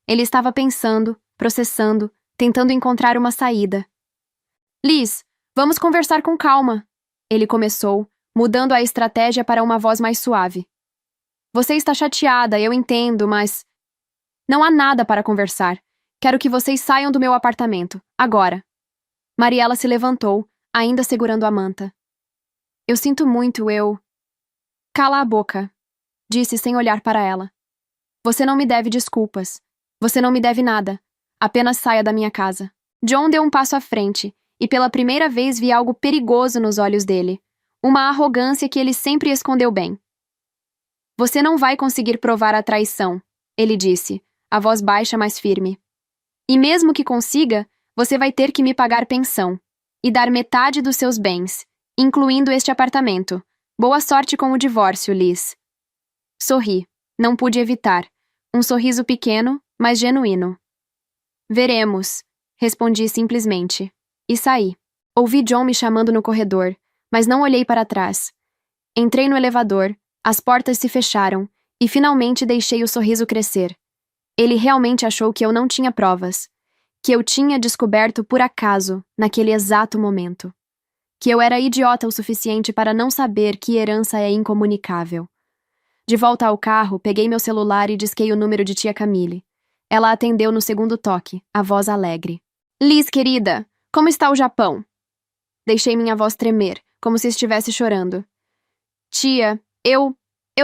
Ele estava pensando, processando, tentando encontrar uma saída. Liz, vamos conversar com calma. Ele começou, mudando a estratégia para uma voz mais suave. Você está chateada, eu entendo, mas... Não há nada para conversar. Quero que vocês saiam do meu apartamento, agora. Mariela se levantou, ainda segurando a manta. Eu sinto muito, eu... Cala a boca, disse sem olhar para ela. Você não me deve desculpas. Você não me deve nada. Apenas saia da minha casa. John deu um passo à frente, e pela primeira vez vi algo perigoso nos olhos dele. Uma arrogância que ele sempre escondeu bem. Você não vai conseguir provar a traição, ele disse, a voz baixa mas firme. E mesmo que consiga, você vai ter que me pagar pensão e dar metade dos seus bens, incluindo este apartamento. Boa sorte com o divórcio, Liz. Sorri. Não pude evitar. Um sorriso pequeno, mas genuíno. Veremos, respondi simplesmente. E saí. Ouvi John me chamando no corredor, mas não olhei para trás. Entrei no elevador, as portas se fecharam, e finalmente deixei o sorriso crescer. Ele realmente achou que eu não tinha provas, que eu tinha descoberto por acaso, naquele exato momento. Que eu era idiota o suficiente para não saber que herança é incomunicável. De volta ao carro, peguei meu celular e disquei o número de tia Camille. Ela atendeu no segundo toque, a voz alegre. Liz, querida, como está o Japão? Deixei minha voz tremer, como se estivesse chorando. Tia, eu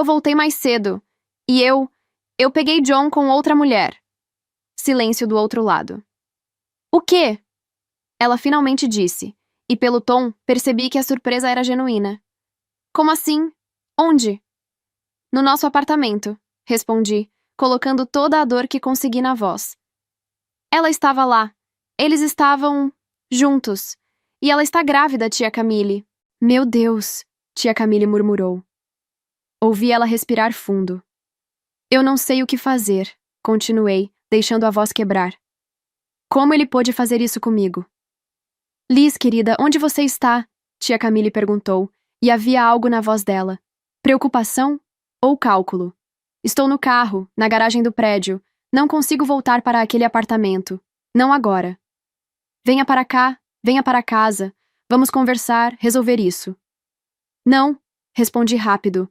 voltei mais cedo. E eu peguei John com outra mulher. Silêncio do outro lado. O quê? Ela finalmente disse, e pelo tom, percebi que a surpresa era genuína. Como assim? Onde? No nosso apartamento, respondi, colocando toda a dor que consegui na voz. Ela estava lá. Eles estavam... juntos. E ela está grávida, tia Camille. Meu Deus, tia Camille murmurou. Ouvi ela respirar fundo. Eu não sei o que fazer, continuei, deixando a voz quebrar. Como ele pôde fazer isso comigo? Liz, querida, onde você está? Tia Camille perguntou, e havia algo na voz dela. Preocupação ou cálculo? Estou no carro, na garagem do prédio. Não consigo voltar para aquele apartamento. Não agora. Venha para cá, venha para casa. Vamos conversar, resolver isso. Não, respondi rápido.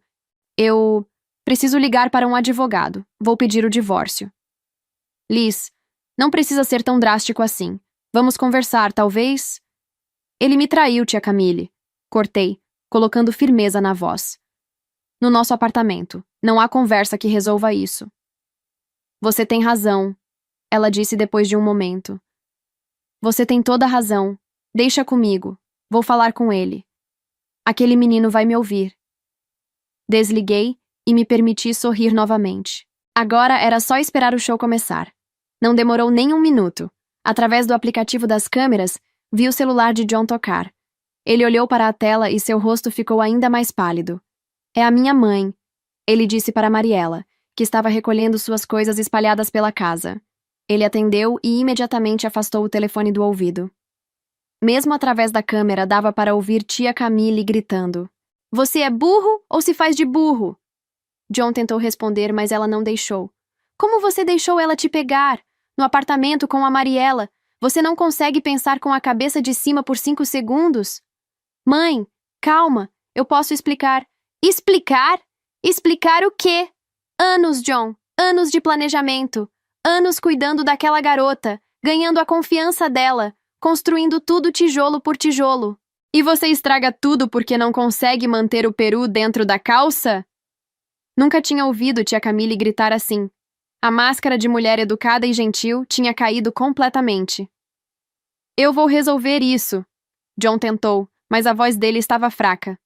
Eu preciso ligar para um advogado. Vou pedir o divórcio. Liz, não precisa ser tão drástico assim. Vamos conversar, talvez... Ele me traiu, tia Camille. Cortei, colocando firmeza na voz. No nosso apartamento. Não há conversa que resolva isso. Você tem razão, ela disse depois de um momento. Você tem toda a razão. Deixa comigo. Vou falar com ele. Aquele menino vai me ouvir. Desliguei e me permiti sorrir novamente. Agora era só esperar o show começar. Não demorou nem um minuto. Através do aplicativo das câmeras, vi o celular de John tocar. Ele olhou para a tela e seu rosto ficou ainda mais pálido. É a minha mãe, ele disse para Mariela, que estava recolhendo suas coisas espalhadas pela casa. Ele atendeu e imediatamente afastou o telefone do ouvido. Mesmo através da câmera dava para ouvir tia Camille gritando. Você é burro ou se faz de burro? John tentou responder, mas ela não deixou. Como você deixou ela te pegar? No apartamento com a Mariela? Você não consegue pensar com a cabeça de cima por 5 segundos? Mãe, calma, eu posso explicar. Explicar? Explicar o quê? Anos, John, anos de planejamento. Anos cuidando daquela garota, ganhando a confiança dela, construindo tudo tijolo por tijolo. E você estraga tudo porque não consegue manter o peru dentro da calça? Nunca tinha ouvido tia Camille gritar assim. A máscara de mulher educada e gentil tinha caído completamente. Eu vou resolver isso. John tentou, mas a voz dele estava fraca.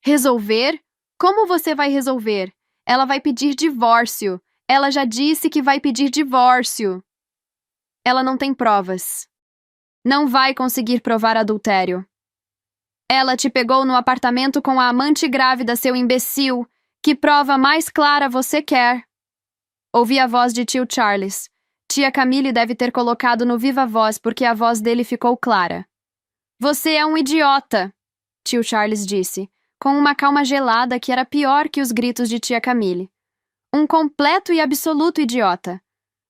Resolver? Como você vai resolver? Ela vai pedir divórcio. Ela já disse que vai pedir divórcio. Ela não tem provas. Não vai conseguir provar adultério. Ela te pegou no apartamento com a amante grávida, seu imbecil. Que prova mais clara você quer? Ouvi a voz de tio Charles. Tia Camille deve ter colocado no viva voz porque a voz dele ficou clara. Você é um idiota, tio Charles disse. com uma calma gelada que era pior que os gritos de tia Camille. Um completo e absoluto idiota.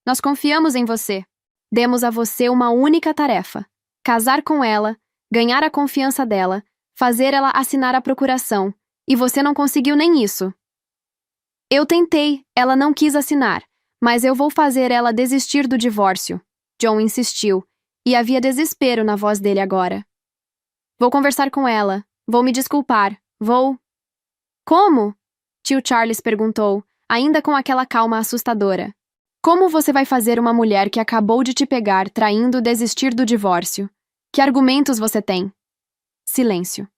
Nós confiamos em você. Demos a você uma única tarefa: casar com ela, ganhar a confiança dela, fazer ela assinar a procuração, e você não conseguiu nem isso. Eu tentei, ela não quis assinar, mas eu vou fazer ela desistir do divórcio. John insistiu, e havia desespero na voz dele agora. Vou conversar com ela, vou me desculpar, vou... Como? Tio Charles perguntou, ainda com aquela calma assustadora. Como você vai fazer uma mulher que acabou de te pegar traindo desistir do divórcio? Que argumentos você tem? Silêncio.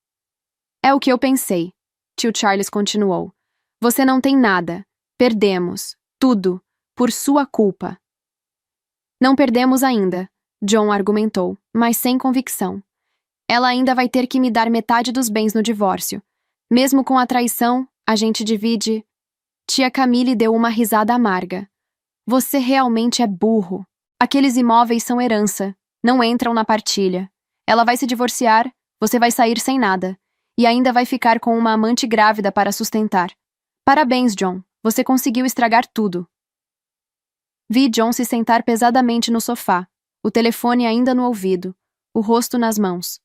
É o que eu pensei, tio Charles continuou. Você não tem nada. Perdemos. Tudo. Por sua culpa. Não perdemos ainda, John argumentou, mas sem convicção. Ela ainda vai ter que me dar metade dos bens no divórcio. Mesmo com a traição, a gente divide... Tia Camille deu uma risada amarga. Você realmente é burro. Aqueles imóveis são herança. Não entram na partilha. Ela vai se divorciar, você vai sair sem nada. E ainda vai ficar com uma amante grávida para sustentar. Parabéns, John. Você conseguiu estragar tudo. Vi John se sentar pesadamente no sofá, o telefone ainda no ouvido, o rosto nas mãos.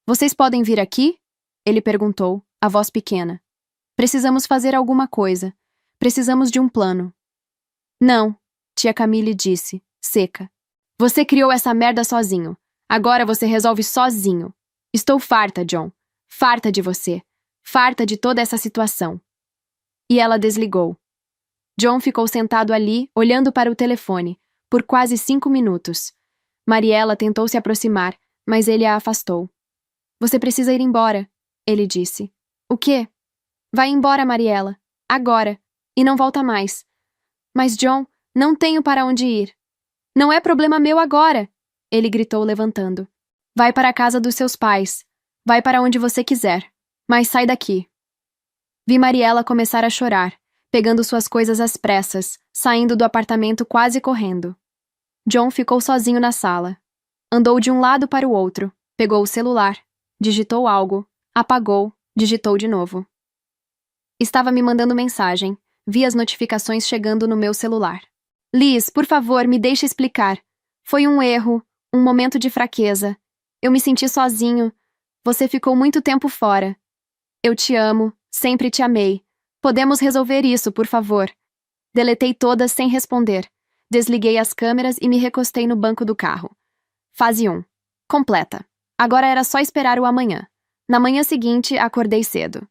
Vocês podem vir aqui? Ele perguntou, a voz pequena. Precisamos fazer alguma coisa. Precisamos de um plano. Não, tia Camille disse, seca. Você criou essa merda sozinho. Agora você resolve sozinho. Estou farta, John. Farta de você. Farta de toda essa situação. E ela desligou. John ficou sentado ali, olhando para o telefone, por quase 5 minutos. Mariela tentou se aproximar, mas ele a afastou. Você precisa ir embora, ele disse. O quê? Vai embora, Mariela. Agora. E não volta mais. Mas, John, não tenho para onde ir. Não é problema meu agora, ele gritou levantando. Vai para a casa dos seus pais. Vai para onde você quiser. Mas sai daqui. Vi Mariela começar a chorar, pegando suas coisas às pressas, saindo do apartamento quase correndo. John ficou sozinho na sala. Andou de um lado para o outro, pegou o celular, digitou algo, apagou, digitou de novo. Estava me mandando mensagem. Vi as notificações chegando no meu celular. Liz, por favor, me deixe explicar. Foi um erro, um momento de fraqueza. Eu me senti sozinho. Você ficou muito tempo fora. Eu te amo, sempre te amei. Podemos resolver isso, por favor. Deletei todas sem responder. Desliguei as câmeras e me recostei no banco do carro. Fase 1. Completa. Agora era só esperar o amanhã. Na manhã seguinte, acordei cedo.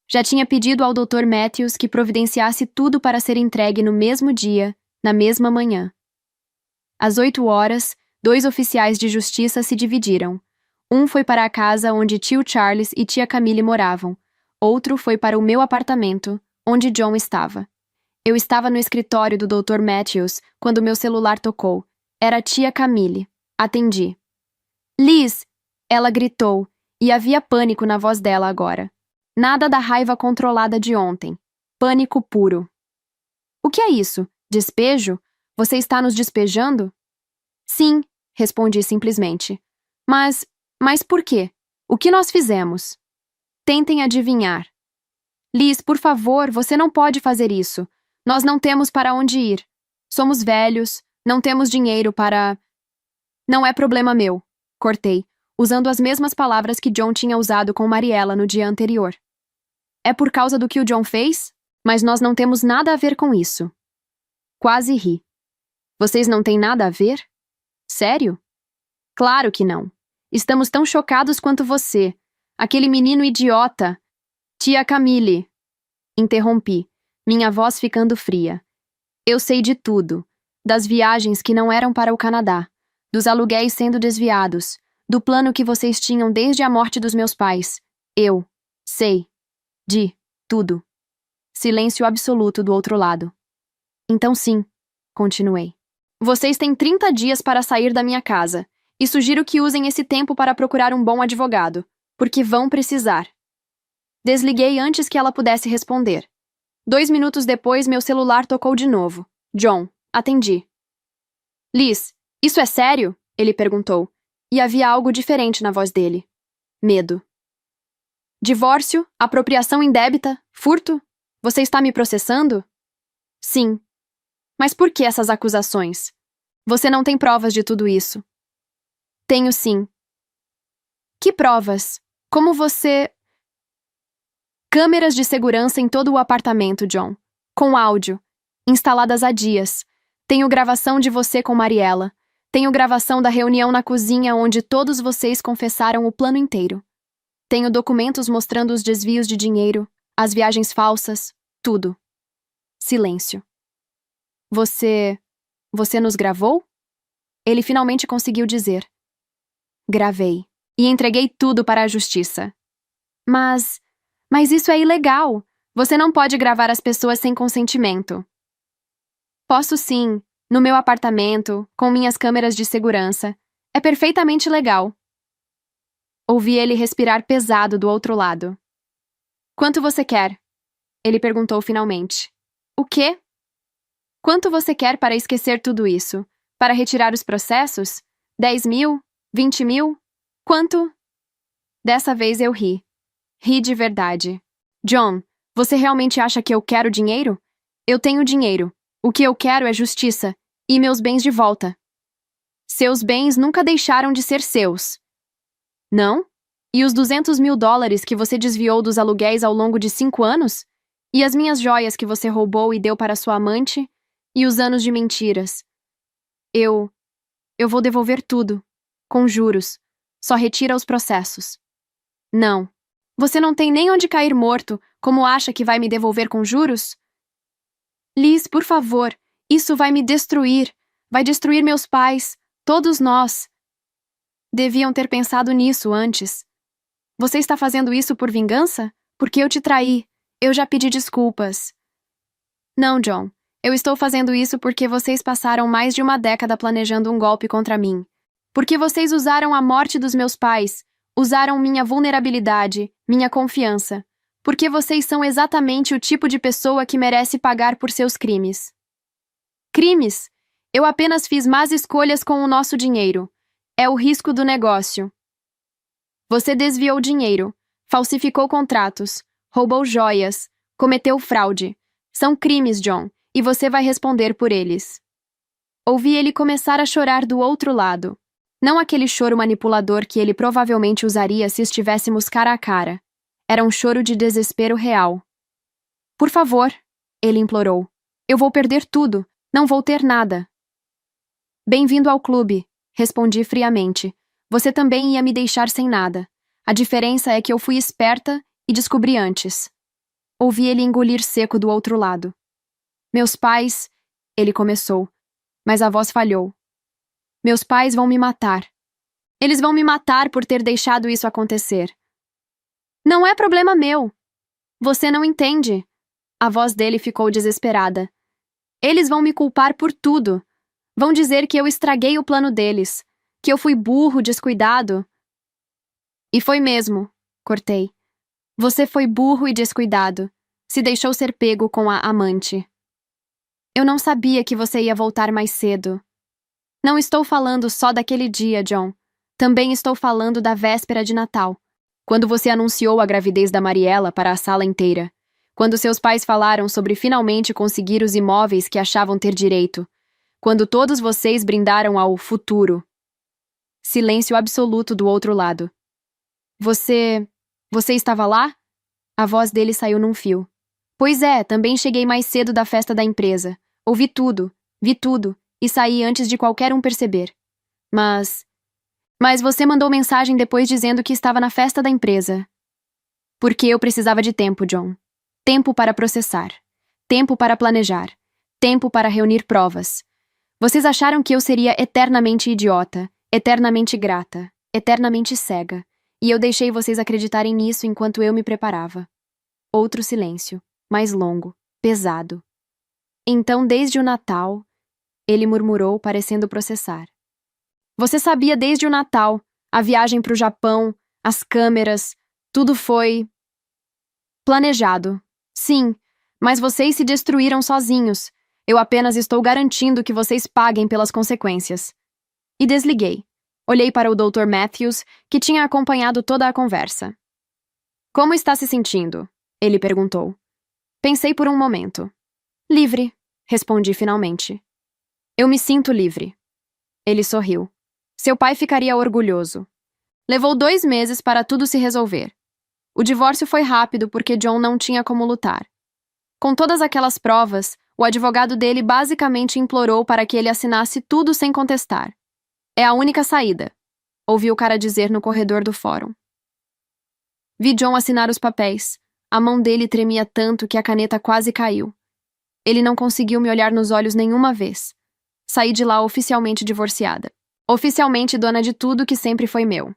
Já tinha pedido ao Dr. Matthews que providenciasse tudo para ser entregue no mesmo dia, na mesma manhã. Às 8 horas, 2 oficiais de justiça se dividiram. Um foi para a casa onde tio Charles e tia Camille moravam. Outro foi para o meu apartamento, onde John estava. Eu estava no escritório do Dr. Matthews quando meu celular tocou. Era a tia Camille. Atendi. Liz! Ela gritou, e havia pânico na voz dela agora. Nada da raiva controlada de ontem. Pânico puro. O que é isso? Despejo? Você está nos despejando? Sim, respondi simplesmente. Mas por quê? O que nós fizemos? Tentem adivinhar. Liz, por favor, você não pode fazer isso. Nós não temos para onde ir. Somos velhos, não temos dinheiro para... Não é problema meu, cortei, usando as mesmas palavras que John tinha usado com Mariela no dia anterior. É por causa do que o John fez? Mas nós não temos nada a ver com isso. Quase ri. Vocês não têm nada a ver? Sério? Claro que não. Estamos tão chocados quanto você. Aquele menino idiota. Tia Camille. Interrompi, minha voz ficando fria. Eu sei de tudo. Das viagens que não eram para o Canadá. Dos aluguéis sendo desviados. Do plano que vocês tinham desde a morte dos meus pais. Eu sei. De tudo. Silêncio absoluto do outro lado. Então sim, continuei. Vocês têm 30 dias para sair da minha casa, e sugiro que usem esse tempo para procurar um bom advogado, porque vão precisar. Desliguei antes que ela pudesse responder. 2 minutos depois, meu celular tocou de novo. John, atendi. Liz, isso é sério? Ele perguntou, e havia algo diferente na voz dele. Medo. Divórcio, apropriação indébita, furto? Você está me processando? Sim. Mas por que essas acusações? Você não tem provas de tudo isso. Tenho sim. Que provas? Como você... Câmeras de segurança em todo o apartamento, John. Com áudio. Instaladas há dias. Tenho gravação de você com Mariela. Tenho gravação da reunião na cozinha onde todos vocês confessaram o plano inteiro. Tenho documentos mostrando os desvios de dinheiro, as viagens falsas, tudo. Silêncio. Você nos gravou? Ele finalmente conseguiu dizer. Gravei. E entreguei tudo para a justiça. Mas isso é ilegal. Você não pode gravar as pessoas sem consentimento. Posso sim, no meu apartamento, com minhas câmeras de segurança. É perfeitamente legal. Ouvi ele respirar pesado do outro lado. Quanto você quer? Ele perguntou finalmente. O quê? Quanto você quer para esquecer tudo isso? Para retirar os processos? 10 mil? 20 mil? Quanto? Dessa vez eu ri. Ri de verdade. John, você realmente acha que eu quero dinheiro? Eu tenho dinheiro. O que eu quero é justiça. E meus bens de volta. Seus bens nunca deixaram de ser seus. Não? E os 200 mil dólares que você desviou dos aluguéis ao longo de 5 anos? E as minhas joias que você roubou e deu para sua amante? E os anos de mentiras? Eu vou devolver tudo. Com juros. Só retira os processos. Não. Você não tem nem onde cair morto, como acha que vai me devolver com juros? Liz, por favor, isso vai me destruir. Vai destruir meus pais, todos nós. Deviam ter pensado nisso antes. Você está fazendo isso por vingança? Porque eu te traí. Eu já pedi desculpas. Não, John. Eu estou fazendo isso porque vocês passaram mais de uma década planejando um golpe contra mim. Porque vocês usaram a morte dos meus pais, usaram minha vulnerabilidade, minha confiança. Porque vocês são exatamente o tipo de pessoa que merece pagar por seus crimes. Crimes? Eu apenas fiz más escolhas com o nosso dinheiro. É o risco do negócio. Você desviou dinheiro, falsificou contratos, roubou joias, cometeu fraude. São crimes, John, e você vai responder por eles. Ouvi ele começar a chorar do outro lado. Não aquele choro manipulador que ele provavelmente usaria se estivéssemos cara a cara. Era um choro de desespero real. Por favor, ele implorou. Eu vou perder tudo. Não vou ter nada. Bem-vindo ao clube, respondi friamente. Você também ia me deixar sem nada. A diferença é que eu fui esperta e descobri antes. Ouvi ele engolir seco do outro lado. Meus pais... Ele começou, mas a voz falhou. Meus pais vão me matar. Eles vão me matar por ter deixado isso acontecer. Não é problema meu. Você não entende. A voz dele ficou desesperada. Eles vão me culpar por tudo. Vão dizer que eu estraguei o plano deles, que eu fui burro, descuidado. E foi mesmo, cortei. Você foi burro e descuidado. Se deixou ser pego com a amante. Eu não sabia que você ia voltar mais cedo. Não estou falando só daquele dia, John. Também estou falando da véspera de Natal. Quando você anunciou a gravidez da Mariela para a sala inteira. Quando seus pais falaram sobre finalmente conseguir os imóveis que achavam ter direito. Quando todos vocês brindaram ao futuro. Silêncio absoluto do outro lado. Você estava lá? A voz dele saiu num fio. Pois é, também cheguei mais cedo da festa da empresa. Ouvi tudo, vi tudo, e saí antes de qualquer um perceber. Mas você mandou mensagem depois dizendo que estava na festa da empresa. Porque eu precisava de tempo, John. Tempo para processar. Tempo para planejar. Tempo para reunir provas. Vocês acharam que eu seria eternamente idiota, eternamente grata, eternamente cega, e eu deixei vocês acreditarem nisso enquanto eu me preparava. Outro silêncio, mais longo, pesado. Então, desde o Natal, ele murmurou, parecendo processar. Você sabia desde o Natal, a viagem para o Japão, as câmeras, tudo foi... planejado. Sim, mas vocês se destruíram sozinhos. Eu apenas estou garantindo que vocês paguem pelas consequências. E desliguei. Olhei para o Dr. Matthews, que tinha acompanhado toda a conversa. Como está se sentindo? Ele perguntou. Pensei por um momento. Livre, respondi finalmente. Eu me sinto livre. Ele sorriu. Seu pai ficaria orgulhoso. Levou 2 meses para tudo se resolver. O divórcio foi rápido porque John não tinha como lutar. Com todas aquelas provas, o advogado dele basicamente implorou para que ele assinasse tudo sem contestar. É a única saída, ouvi o cara dizer no corredor do fórum. Vi John assinar os papéis. A mão dele tremia tanto que a caneta quase caiu. Ele não conseguiu me olhar nos olhos nenhuma vez. Saí de lá oficialmente divorciada. Oficialmente dona de tudo que sempre foi meu.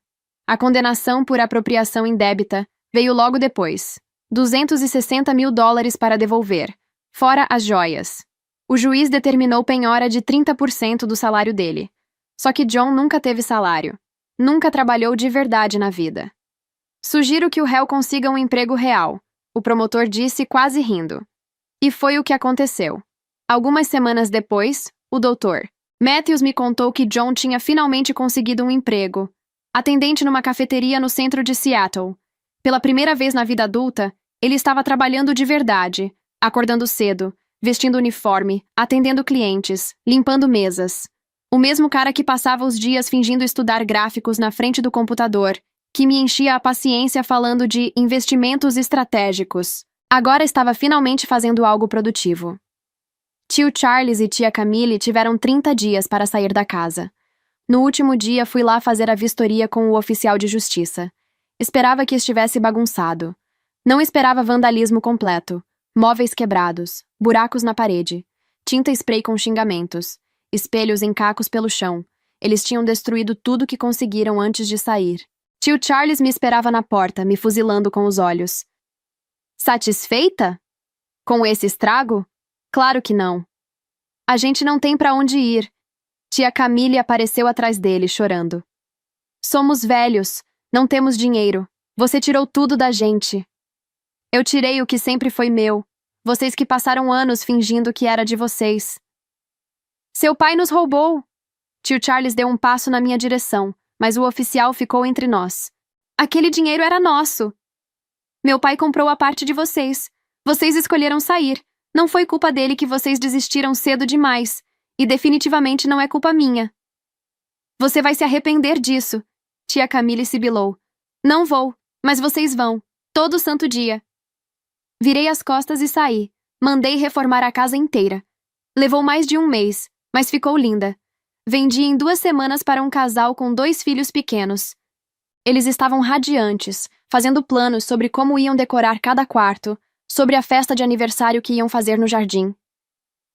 A condenação por apropriação indébita veio logo depois. $260 mil para devolver, fora as joias. O juiz determinou penhora de 30% do salário dele. Só que John nunca teve salário. Nunca trabalhou de verdade na vida. Sugiro que o réu consiga um emprego real, o promotor disse quase rindo. E foi o que aconteceu. Algumas semanas depois, o Dr. Matthews me contou que John tinha finalmente conseguido um emprego. Atendente numa cafeteria no centro de Seattle. Pela primeira vez na vida adulta, ele estava trabalhando de verdade, acordando cedo, vestindo uniforme, atendendo clientes, limpando mesas. O mesmo cara que passava os dias fingindo estudar gráficos na frente do computador, que me enchia a paciência falando de investimentos estratégicos. Agora estava finalmente fazendo algo produtivo. Tio Charles e tia Camille tiveram 30 dias para sair da casa. No último dia, fui lá fazer a vistoria com o oficial de justiça. Esperava que estivesse bagunçado. Não esperava vandalismo completo. Móveis quebrados, buracos na parede, tinta spray com xingamentos, espelhos em cacos pelo chão. Eles tinham destruído tudo que conseguiram antes de sair. Tio Charles me esperava na porta, me fuzilando com os olhos. Satisfeita? Com esse estrago? Claro que não. A gente não tem para onde ir. Tia Camille apareceu atrás dele, chorando. Somos velhos, não temos dinheiro. Você tirou tudo da gente. Eu tirei o que sempre foi meu. Vocês que passaram anos fingindo que era de vocês. Seu pai nos roubou. Tio Charles deu um passo na minha direção, mas o oficial ficou entre nós. Aquele dinheiro era nosso. Meu pai comprou a parte de vocês. Vocês escolheram sair. Não foi culpa dele que vocês desistiram cedo demais. E definitivamente não é culpa minha. Você vai se arrepender disso. Tia Camille sibilou. Não vou, mas vocês vão. Todo santo dia. Virei as costas e saí. Mandei reformar a casa inteira. Levou mais de 1 mês, mas ficou linda. Vendi em 2 semanas para um casal com 2 filhos pequenos. Eles estavam radiantes, fazendo planos sobre como iam decorar cada quarto, sobre a festa de aniversário que iam fazer no jardim.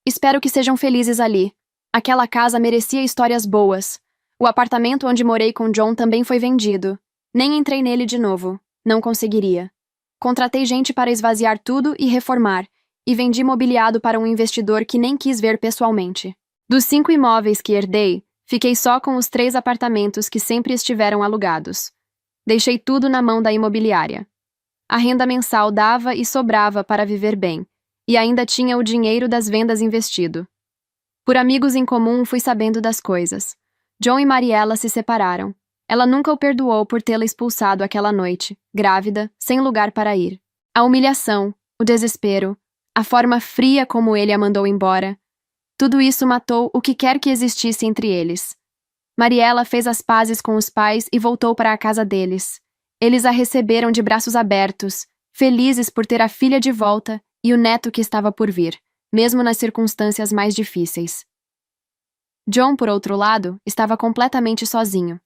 Espero que sejam felizes ali. Aquela casa merecia histórias boas. O apartamento onde morei com John também foi vendido. Nem entrei nele de novo. Não conseguiria. Contratei gente para esvaziar tudo e reformar, e vendi mobiliado para um investidor que nem quis ver pessoalmente. Dos 5 imóveis que herdei, fiquei só com os 3 apartamentos que sempre estiveram alugados. Deixei tudo na mão da imobiliária. A renda mensal dava e sobrava para viver bem, e ainda tinha o dinheiro das vendas investido. Por amigos em comum fui sabendo das coisas. John e Mariela se separaram. Ela nunca o perdoou por tê-la expulsado aquela noite, grávida, sem lugar para ir. A humilhação, o desespero, a forma fria como ele a mandou embora. Tudo isso matou o que quer que existisse entre eles. Mariela fez as pazes com os pais e voltou para a casa deles. Eles a receberam de braços abertos, felizes por ter a filha de volta e o neto que estava por vir, mesmo nas circunstâncias mais difíceis. John, por outro lado, estava completamente sozinho.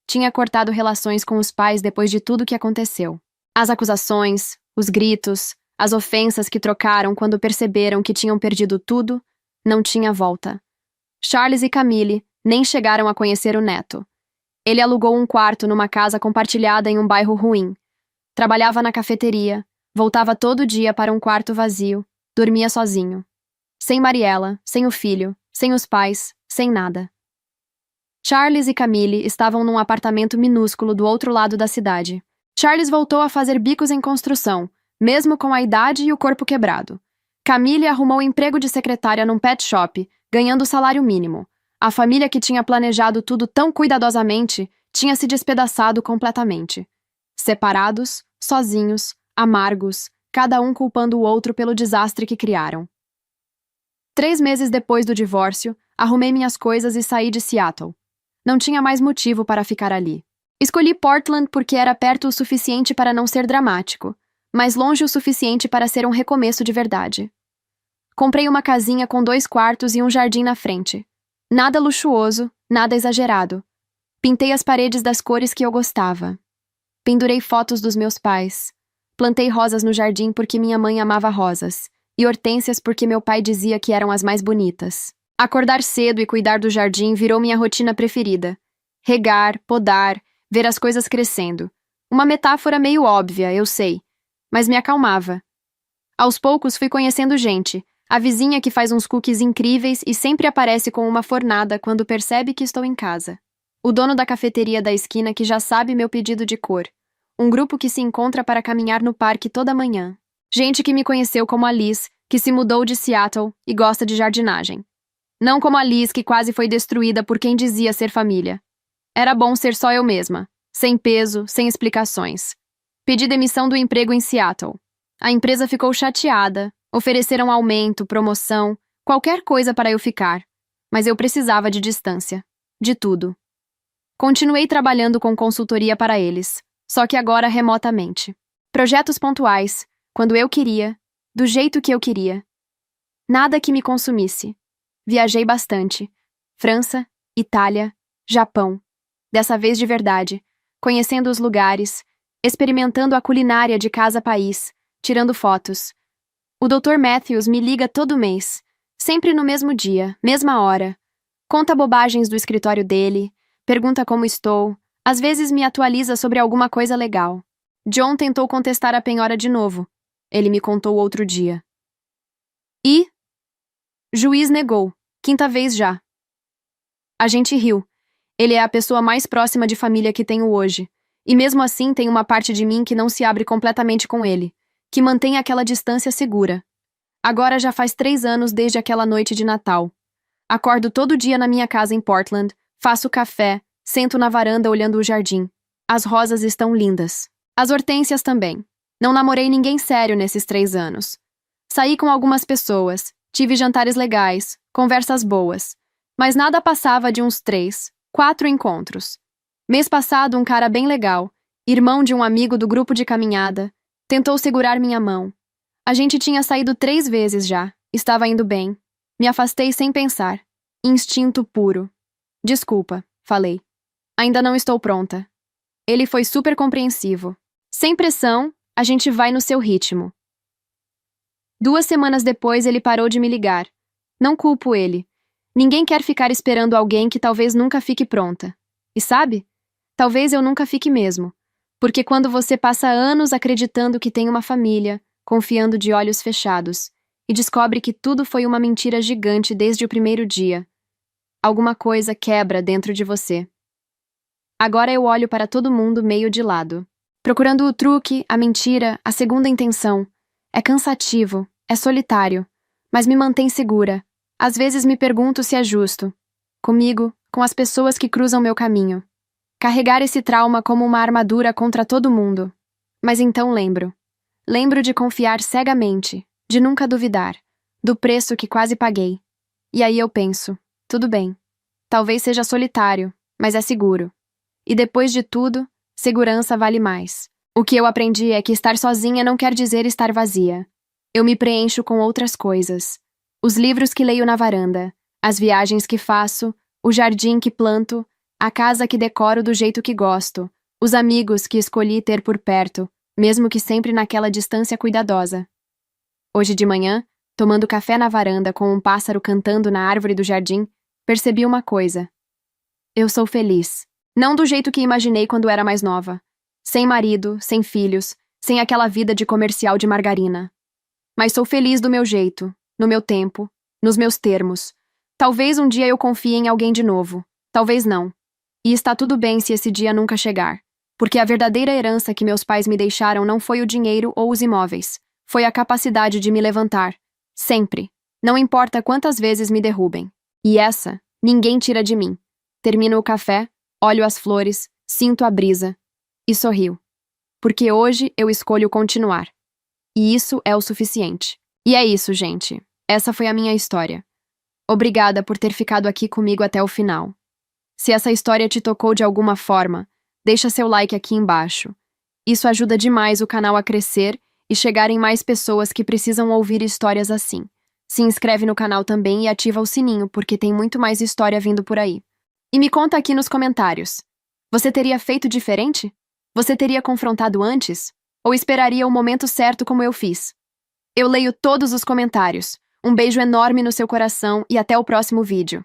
Tinha cortado relações com os pais depois de tudo que aconteceu. As acusações, os gritos, as ofensas que trocaram quando perceberam que tinham perdido tudo, não tinha volta. Charles e Camille nem chegaram a conhecer o neto. Ele alugou um quarto numa casa compartilhada em um bairro ruim. Trabalhava na cafeteria, voltava todo dia para um quarto vazio, dormia sozinho. Sem Mariela, sem o filho, sem os pais, sem nada. Charles e Camille estavam num apartamento minúsculo do outro lado da cidade. Charles voltou a fazer bicos em construção, mesmo com a idade e o corpo quebrado. Camille arrumou emprego de secretária num pet shop, ganhando o salário mínimo. A família que tinha planejado tudo tão cuidadosamente tinha se despedaçado completamente. Separados, sozinhos, amargos, cada um culpando o outro pelo desastre que criaram. 3 meses depois do divórcio, arrumei minhas coisas e saí de Seattle. Não tinha mais motivo para ficar ali. Escolhi Portland porque era perto o suficiente para não ser dramático, mas longe o suficiente para ser um recomeço de verdade. Comprei uma casinha com 2 quartos e um jardim na frente. Nada luxuoso, nada exagerado. Pintei as paredes das cores que eu gostava. Pendurei fotos dos meus pais. Plantei rosas no jardim porque minha mãe amava rosas, e hortênsias porque meu pai dizia que eram as mais bonitas. Acordar cedo e cuidar do jardim virou minha rotina preferida. Regar, podar, ver as coisas crescendo. Uma metáfora meio óbvia, eu sei, mas me acalmava. Aos poucos fui conhecendo gente, a vizinha que faz uns cookies incríveis e sempre aparece com uma fornada quando percebe que estou em casa. O dono da cafeteria da esquina que já sabe meu pedido de cor. Um grupo que se encontra para caminhar no parque toda manhã. Gente que me conheceu como a Liz, que se mudou de Seattle e gosta de jardinagem. Não como a Liz que quase foi destruída por quem dizia ser família. Era bom ser só eu mesma, sem peso, sem explicações. Pedi demissão do emprego em Seattle. A empresa ficou chateada, ofereceram aumento, promoção, qualquer coisa para eu ficar. Mas eu precisava de distância. De tudo. Continuei trabalhando com consultoria para eles, só que agora remotamente. Projetos pontuais, quando eu queria, do jeito que eu queria. Nada que me consumisse. Viajei bastante. França, Itália, Japão. Dessa vez de verdade, conhecendo os lugares, experimentando a culinária de cada país, tirando fotos. O Dr. Matthews me liga todo mês, sempre no mesmo dia, mesma hora. Conta bobagens do escritório dele, pergunta como estou, às vezes me atualiza sobre alguma coisa legal. John tentou contestar a penhora de novo. Ele me contou outro dia. E? Juiz negou, 5ª vez já. A gente riu. Ele é a pessoa mais próxima de família que tenho hoje. E mesmo assim tem uma parte de mim que não se abre completamente com ele, que mantém aquela distância segura. Agora já faz 3 anos desde aquela noite de Natal. Acordo todo dia na minha casa em Portland, faço café, sento na varanda olhando o jardim. As rosas estão lindas. As hortênsias também. Não namorei ninguém sério nesses 3 anos. Saí com algumas pessoas, tive jantares legais, conversas boas. Mas nada passava de uns 3, 4 encontros. Mês passado, um cara bem legal, irmão de um amigo do grupo de caminhada, tentou segurar minha mão. A gente tinha saído 3 vezes já, estava indo bem. Me afastei sem pensar. Instinto puro. Desculpa, falei. Ainda não estou pronta. Ele foi super compreensivo. Sem pressão, a gente vai no seu ritmo. 2 semanas depois, ele parou de me ligar. Não culpo ele. Ninguém quer ficar esperando alguém que talvez nunca fique pronta. E sabe? Talvez eu nunca fique mesmo. Porque quando você passa anos acreditando que tem uma família, confiando de olhos fechados, e descobre que tudo foi uma mentira gigante desde o primeiro dia, alguma coisa quebra dentro de você. Agora eu olho para todo mundo meio de lado, procurando o truque, a mentira, a segunda intenção. É cansativo, é solitário, mas me mantém segura. Às vezes me pergunto se é justo. Comigo, com as pessoas que cruzam meu caminho. Carregar esse trauma como uma armadura contra todo mundo. Mas então lembro. Lembro de confiar cegamente, de nunca duvidar, do preço que quase paguei. E aí eu penso, tudo bem. Talvez seja solitário, mas é seguro. E depois de tudo, segurança vale mais. O que eu aprendi é que estar sozinha não quer dizer estar vazia. Eu me preencho com outras coisas. Os livros que leio na varanda, as viagens que faço, o jardim que planto, a casa que decoro do jeito que gosto, os amigos que escolhi ter por perto, mesmo que sempre naquela distância cuidadosa. Hoje de manhã, tomando café na varanda com um pássaro cantando na árvore do jardim, percebi uma coisa. Eu sou feliz. Não do jeito que imaginei quando era mais nova. Sem marido, sem filhos, sem aquela vida de comercial de margarina. Mas sou feliz do meu jeito, no meu tempo, nos meus termos. Talvez um dia eu confie em alguém de novo. Talvez não. E está tudo bem se esse dia nunca chegar. Porque a verdadeira herança que meus pais me deixaram não foi o dinheiro ou os imóveis. Foi a capacidade de me levantar. Sempre. Não importa quantas vezes me derrubem. E essa, ninguém tira de mim. Termino o café, olho as flores, sinto a brisa. E sorrio. porque hoje eu escolho continuar. E isso é o suficiente. E é isso, gente. Essa foi a minha história. Obrigada por ter ficado aqui comigo até o final. Se essa história te tocou de alguma forma, deixa seu like aqui embaixo. Isso ajuda demais o canal a crescer e chegar em mais pessoas que precisam ouvir histórias assim. Se inscreve no canal também e ativa o sininho, porque tem muito mais história vindo por aí. E me conta aqui nos comentários. Você teria feito diferente? Você teria confrontado antes? Ou esperaria o momento certo como eu fiz? Eu leio todos os comentários. Um beijo enorme no seu coração e até o próximo vídeo.